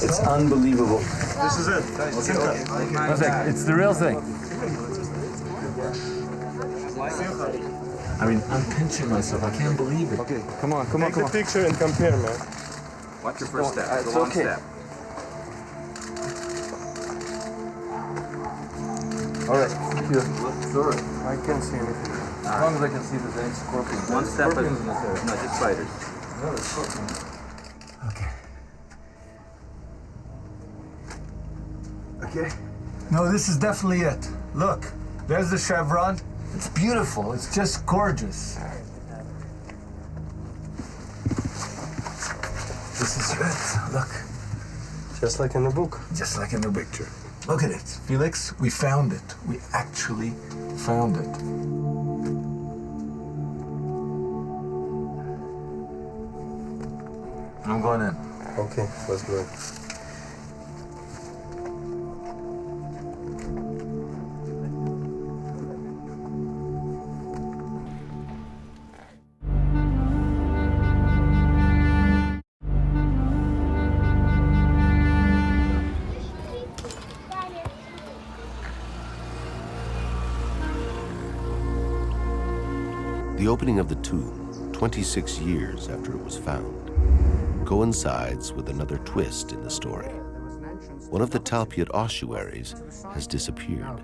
It's unbelievable. This is it. One sec, it's the real thing. I mean, I'm pinching myself. I can't believe it. Okay, come on. Take the picture and compare, man. What's your first step? It's The one okay. step. All right, here. Sure. I can't see anything. As long as I can see the dang scorpions. One step at Scorpions in this area. No, just spiders. No, the scorpions. Okay. No, this is definitely it. Look, there's the chevron. It's beautiful. It's just gorgeous. This is it. Look. Just like in the book. Just like in the picture. Look at it. Felix, we found it. We actually found it. I'm going in. Okay, let's go. The opening of the tomb, 26 years after it was found, coincides with another twist in the story. One of the Talpiot ossuaries has disappeared.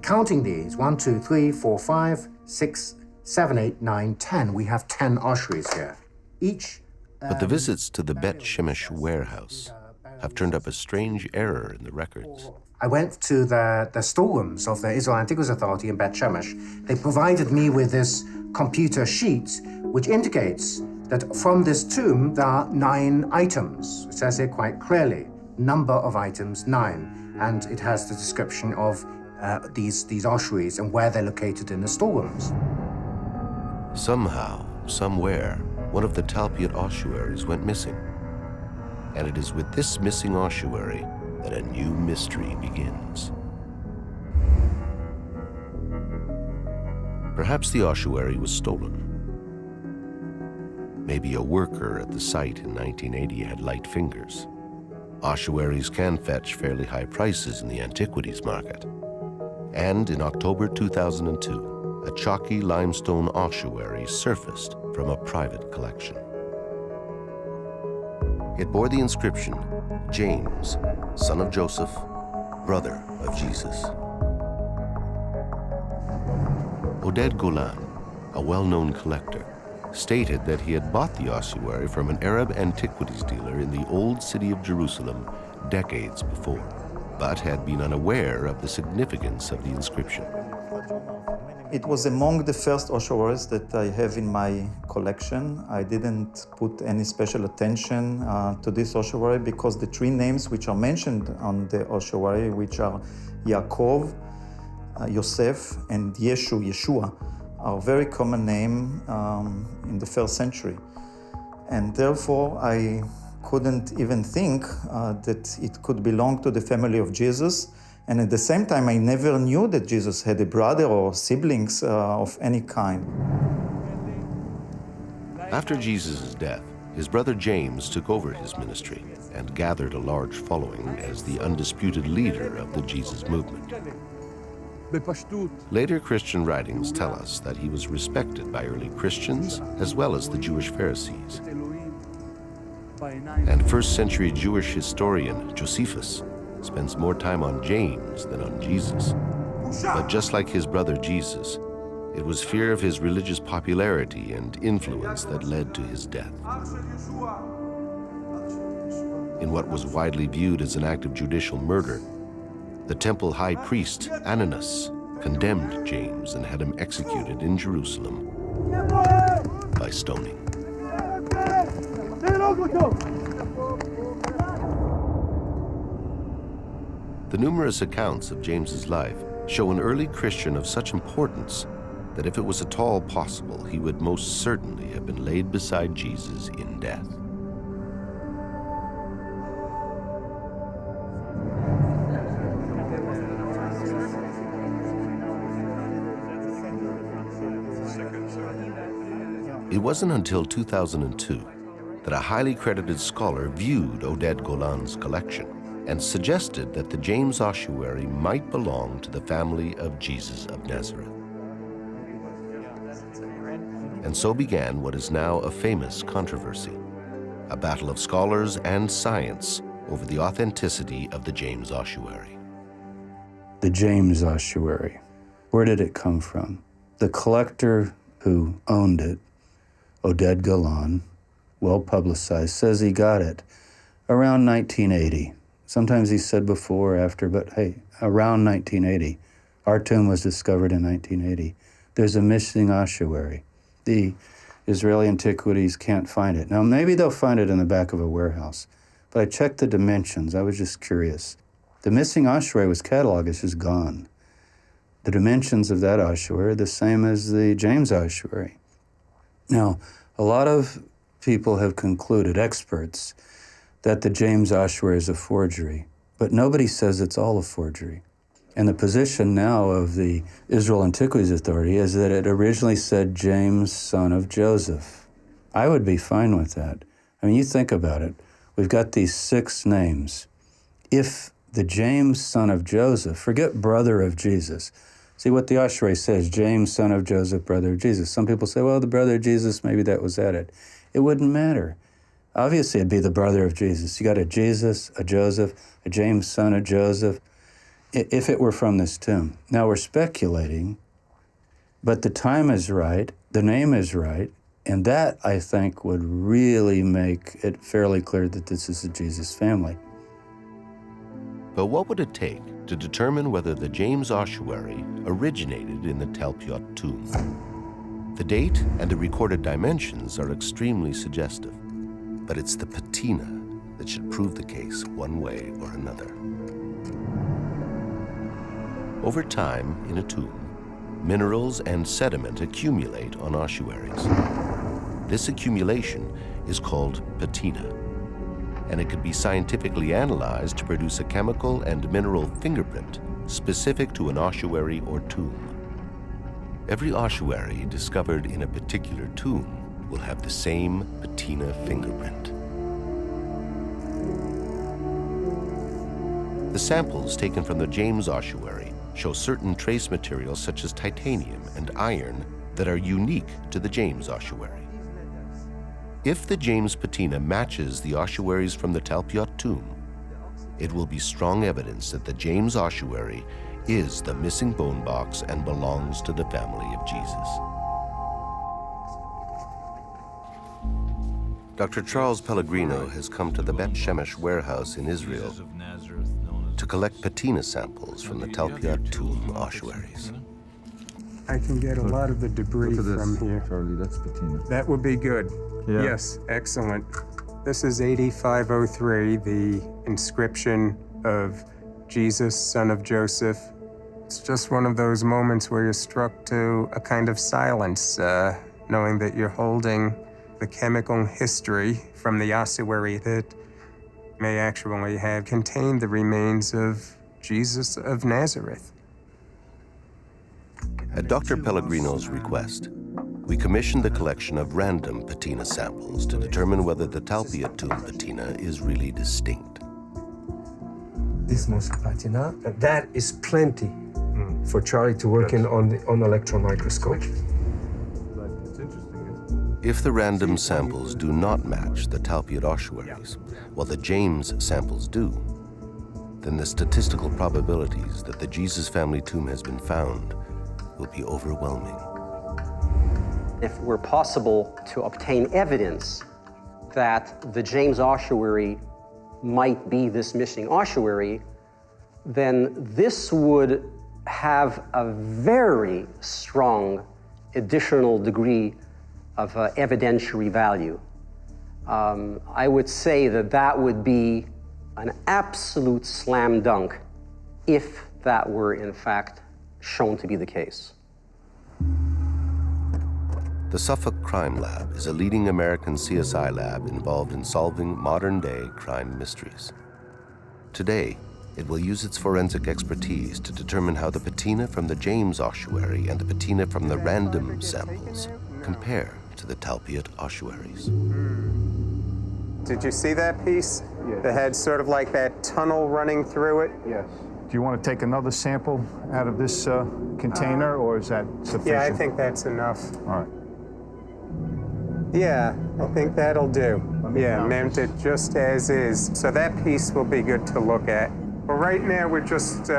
Counting these, 1, 2, 3, 4, 5, 6, 7, 8, 9, 10. We have 10 ossuaries here. Each. But the visits to the Bet Shemesh warehouse have turned up a strange error in the records. I went to the storerooms of the Israel Antiquities Authority in Bet Shemesh. They provided me with this computer sheet, which indicates that from this tomb there are 9 items. It says here quite clearly, number of items 9, and it has the description of these ossuaries and where they're located in the storerooms. Somehow, somewhere, one of the Talpiot ossuaries went missing. And it is with this missing ossuary that a new mystery begins. Perhaps the ossuary was stolen. Maybe a worker at the site in 1980 had light fingers. Ossuaries can fetch fairly high prices in the antiquities market. And in October 2002, a chalky limestone ossuary surfaced from a private collection. It bore the inscription, James, son of Joseph, brother of Jesus. Oded Golan, a well-known collector, stated that he had bought the ossuary from an Arab antiquities dealer in the old city of Jerusalem decades before, but had been unaware of the significance of the inscription. It was among the first ossuaries that I have in my collection. I didn't put any special attention to this ossuary because the three names which are mentioned on the ossuary, which are Yaakov, Yosef, and Yeshua, are very common name in the first century. And therefore, I couldn't even think that it could belong to the family of Jesus. And at the same time, I never knew that Jesus had a brother or siblings of any kind. After Jesus' death, his brother James took over his ministry and gathered a large following as the undisputed leader of the Jesus movement. Later Christian writings tell us that he was respected by early Christians as well as the Jewish Pharisees. And first-century Jewish historian Josephus spends more time on James than on Jesus. But just like his brother Jesus, it was fear of his religious popularity and influence that led to his death. In what was widely viewed as an act of judicial murder, the temple high priest, Ananus, condemned James and had him executed in Jerusalem by stoning. The numerous accounts of James's life show an early Christian of such importance that if it was at all possible, he would most certainly have been laid beside Jesus in death. It wasn't until 2002 that a highly credited scholar viewed Oded Golan's collection and suggested that the James ossuary might belong to the family of Jesus of Nazareth. And so began what is now a famous controversy, a battle of scholars and science over the authenticity of the James ossuary. The James ossuary, where did it come from? The collector who owned it, Oded Golan, well publicized, says he got it around 1980. Sometimes he said before or after, but hey, around 1980. Our tomb was discovered in 1980. There's a missing ossuary. The Israeli Antiquities can't find it. Now, maybe they'll find it in the back of a warehouse, but I checked the dimensions. I was just curious. The missing ossuary was cataloged, it's just gone. The dimensions of that ossuary are the same as the James ossuary. Now, a lot of people have concluded, experts, that the James ossuary is a forgery, but nobody says it's all a forgery. And the position now of the Israel Antiquities Authority is that it originally said James, son of Joseph. I would be fine with that. I mean, you think about it. We've got these 6 names. If the James, son of Joseph, forget brother of Jesus. See what the ossuary says, James, son of Joseph, brother of Jesus. Some people say, well, the brother of Jesus, maybe that was added. It wouldn't matter. Obviously, it'd be the brother of Jesus. You got a Jesus, a Joseph, a James, son of Joseph, if it were from this tomb. Now, we're speculating, but the time is right, the name is right, and that, I think, would really make it fairly clear that this is the Jesus family. But what would it take to determine whether the James ossuary originated in the Tel Piot tomb? The date and the recorded dimensions are extremely suggestive, but it's the patina that should prove the case one way or another. Over time, in a tomb, minerals and sediment accumulate on ossuaries. This accumulation is called patina, and it could be scientifically analyzed to produce a chemical and mineral fingerprint specific to an ossuary or tomb. Every ossuary discovered in a particular tomb will have the same patina fingerprint. The samples taken from the James ossuary show certain trace materials such as titanium and iron that are unique to the James ossuary. If the James patina matches the ossuaries from the Talpiot tomb, it will be strong evidence that the James ossuary is the missing bone box and belongs to the family of Jesus. Dr. Charles Pellegrino has come to the Bet Shemesh warehouse in Israel Jesus of Nazareth, known as to collect patina samples from the Talpiot tomb ossuaries. I can get a lot of the debris Look at this, from here. Charlie, that's patina. That would be good. Yeah. Yes, excellent. This is 8503, the inscription of Jesus, son of Joseph. It's just one of those moments where you're struck to a kind of silence, knowing that you're holding the chemical history from the ossuary that may actually have contained the remains of Jesus of Nazareth. At Dr. Pellegrino's request, we commissioned the collection of random patina samples to determine whether the Talpiot tomb patina is really distinct. This most patina, that is plenty for Charlie to work in on the electron microscope. If the random samples do not match the Talpiot ossuaries, while the James samples do, then the statistical probabilities that the Jesus family tomb has been found will be overwhelming. If it were possible to obtain evidence that the James ossuary might be this missing ossuary, then this would have a very strong additional degree of evidentiary value. I would say that that would be an absolute slam dunk if that were in fact shown to be the case. The Suffolk Crime Lab is a leading American CSI lab involved in solving modern-day crime mysteries. Today, it will use its forensic expertise to determine how the patina from the James ossuary and the patina from the random samples compare to the Talpiot ossuaries. Did you see that piece? Yes. That had sort of like that tunnel running through it? Yes. Do you want to take another sample out of this container, or is that sufficient? Yeah, I think that's enough. All right. Yeah, I think that'll do. Yeah, mount it just as is. So that piece will be good to look at. But right now we're just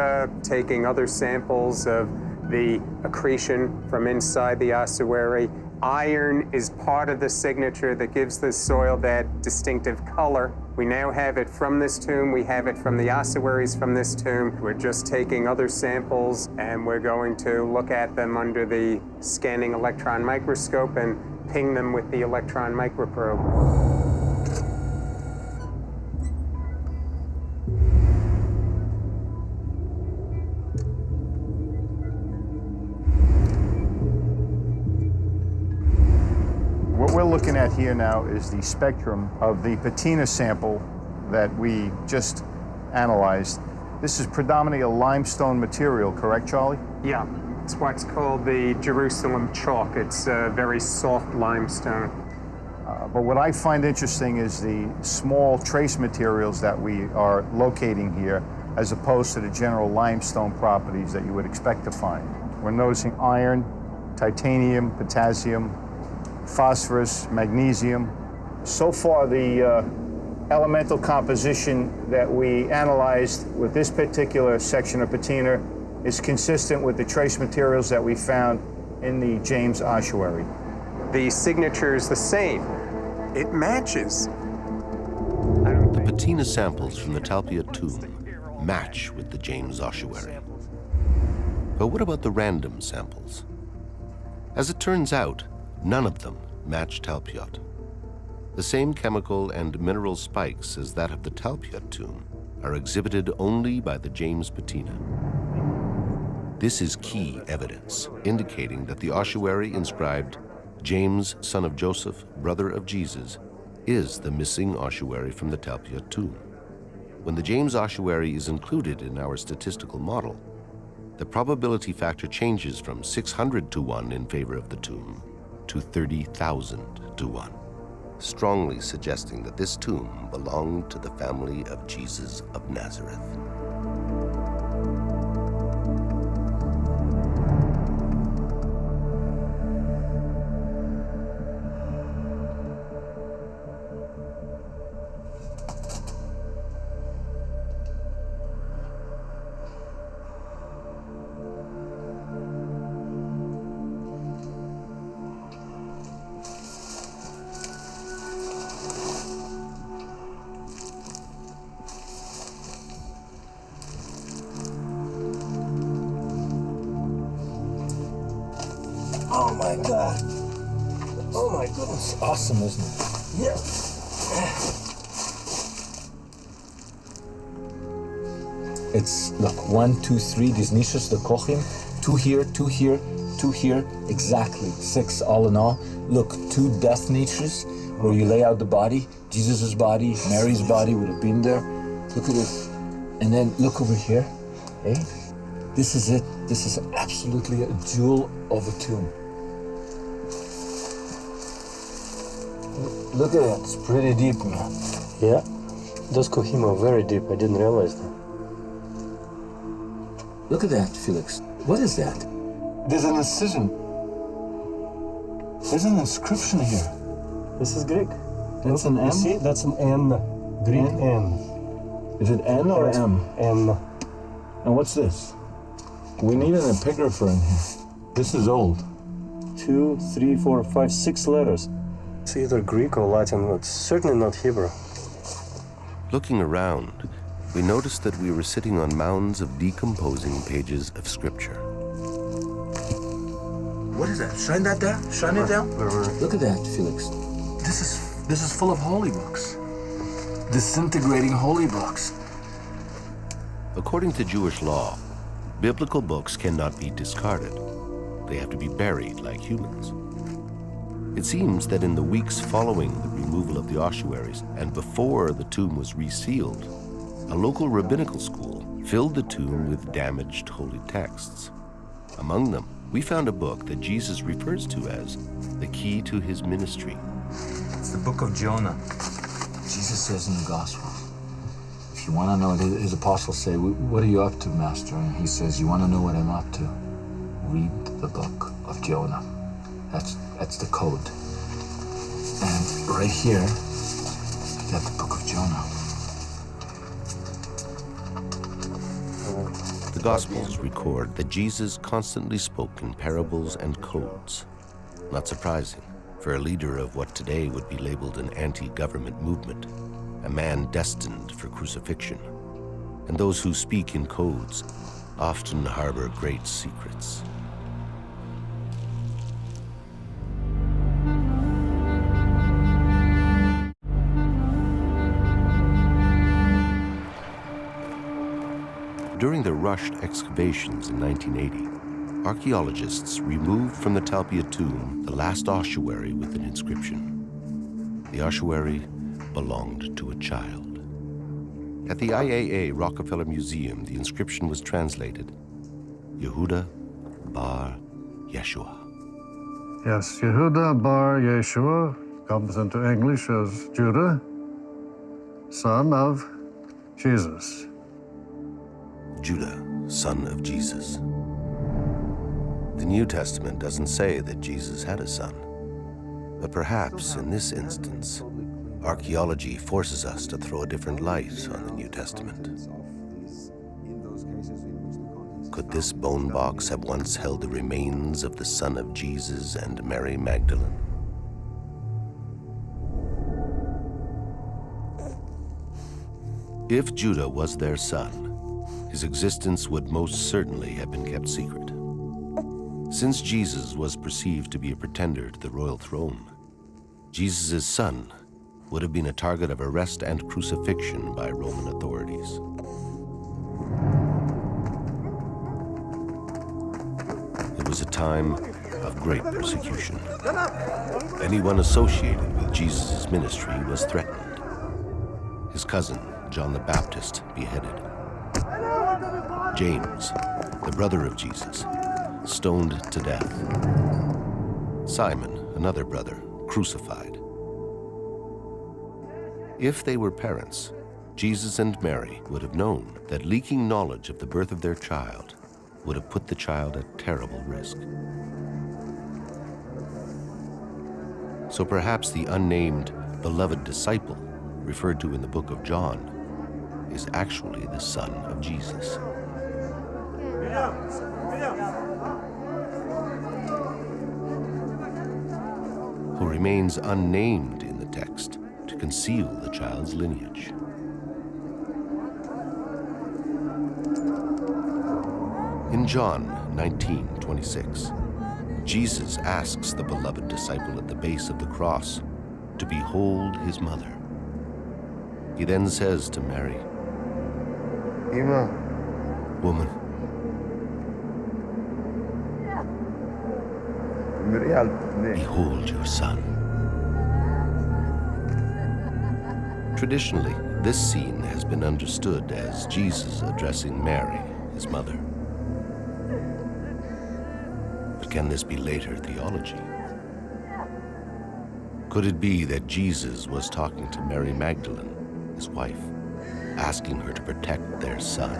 taking other samples of the accretion from inside the ossuary. Iron is part of the signature that gives the soil that distinctive color. We now have it from this tomb. We have it from the ossuaries from this tomb. We're just taking other samples and we're going to look at them under the scanning electron microscope and ping them with the electron microprobe. What we're looking at here now is the spectrum of the patina sample that we just analyzed. This is predominantly a limestone material, correct, Charlie? Yeah, it's what's called the Jerusalem chalk. It's a very soft limestone. But what I find interesting is the small trace materials that we are locating here, as opposed to the general limestone properties that you would expect to find. We're noticing iron, titanium, potassium, phosphorus, magnesium. So far, the elemental composition that we analyzed with this particular section of patina is consistent with the trace materials that we found in the James ossuary. The signature is the same. It matches. The patina samples from the Talpiot tomb match with the James ossuary. But what about the random samples? As it turns out, none of them match Talpiot. The same chemical and mineral spikes as that of the Talpiot tomb are exhibited only by the James patina. This is key evidence indicating that the ossuary inscribed James, son of Joseph, brother of Jesus, is the missing ossuary from the Talpiot tomb. When the James ossuary is included in our statistical model, the probability factor changes from 600 to 1 in favor of the tomb to 30,000 to 1, strongly suggesting that this tomb belonged to the family of Jesus of Nazareth. Oh my God. Oh my goodness. Awesome, isn't it? Yeah. It's, look, 1, 2, 3, these niches, the kochim, 2 here, 2 here, 2 here, exactly, 6 all in all. Look, 2 death niches where you lay out the body, Jesus' body, Mary's body would have been there. Look at this. And then look over here, eh? This is it. This is absolutely a jewel of a tomb. Look at it, it's pretty deep, man. Yeah, those kohim are very deep. I didn't realize that. Look at that, Felix. What is that? There's an incision. There's an inscription here. This is Greek. That's an M? You see, that's an N, Greek N. Is it N or M? N. And what's this? We need an epigrapher in here. This is old. 2, 3, 4, 5, 6 letters. It's either Greek or Latin. It's certainly not Hebrew. Looking around, we noticed that we were sitting on mounds of decomposing pages of scripture. What is that? Shine that down? Shine it down? Look at that, Felix. This is full of holy books. Disintegrating holy books. According to Jewish law, biblical books cannot be discarded. They have to be buried like humans. It seems that in the weeks following the removal of the ossuaries and before the tomb was resealed, a local rabbinical school filled the tomb with damaged holy texts. Among them, we found a book that Jesus refers to as the key to his ministry. It's the book of Jonah. Jesus says in the Gospels, if you want to know, his apostles say, what are you up to, Master? And he says, you want to know what I'm up to? Read the book of Jonah. That's the code. And right here, you got the book of Jonah. The Gospels record that Jesus constantly spoke in parables and codes. Not surprising for a leader of what today would be labeled an anti-government movement, a man destined for crucifixion. And those who speak in codes often harbor great secrets. During the rushed excavations in 1980, archaeologists removed from the Talpiot tomb the last ossuary with an inscription. The ossuary belonged to a child. At the IAA Rockefeller Museum, the inscription was translated, Yehuda bar Yeshua. Yes, Yehuda bar Yeshua comes into English as Judah, son of Jesus. Judah, son of Jesus. The New Testament doesn't say that Jesus had a son, but perhaps in this instance, archaeology forces us to throw a different light on the New Testament. Could this bone box have once held the remains of the son of Jesus and Mary Magdalene? If Judah was their son, his existence would most certainly have been kept secret. Since Jesus was perceived to be a pretender to the royal throne, Jesus' son would have been a target of arrest and crucifixion by Roman authorities. It was a time of great persecution. Anyone associated with Jesus' ministry was threatened. His cousin, John the Baptist, beheaded. James, the brother of Jesus, stoned to death. Simon, another brother, crucified. If they were parents, Jesus and Mary would have known that leaking knowledge of the birth of their child would have put the child at terrible risk. So perhaps the unnamed beloved disciple referred to in the book of John is actually the son of Jesus. Who remains unnamed in the text to conceal the child's lineage. In John 19:26, Jesus asks the beloved disciple at the base of the cross to behold his mother. He then says to Mary, Ima, "Woman, behold your son." Traditionally, this scene has been understood as Jesus addressing Mary, his mother. But can this be later theology? Could it be that Jesus was talking to Mary Magdalene, his wife, asking her to protect their son?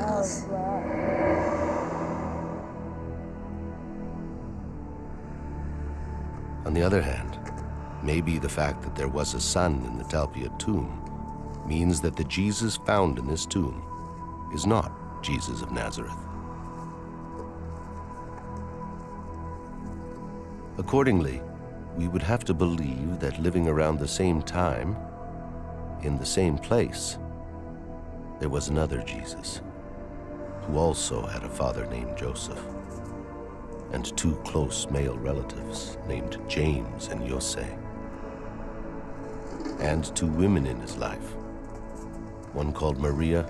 On the other hand, maybe the fact that there was a son in the Talpiot tomb means that the Jesus found in this tomb is not Jesus of Nazareth. Accordingly, we would have to believe that living around the same time, in the same place, there was another Jesus, who also had a father named Joseph, and two close male relatives named James and Jose, and two women in his life, one called Maria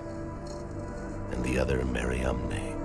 and the other Mariamne.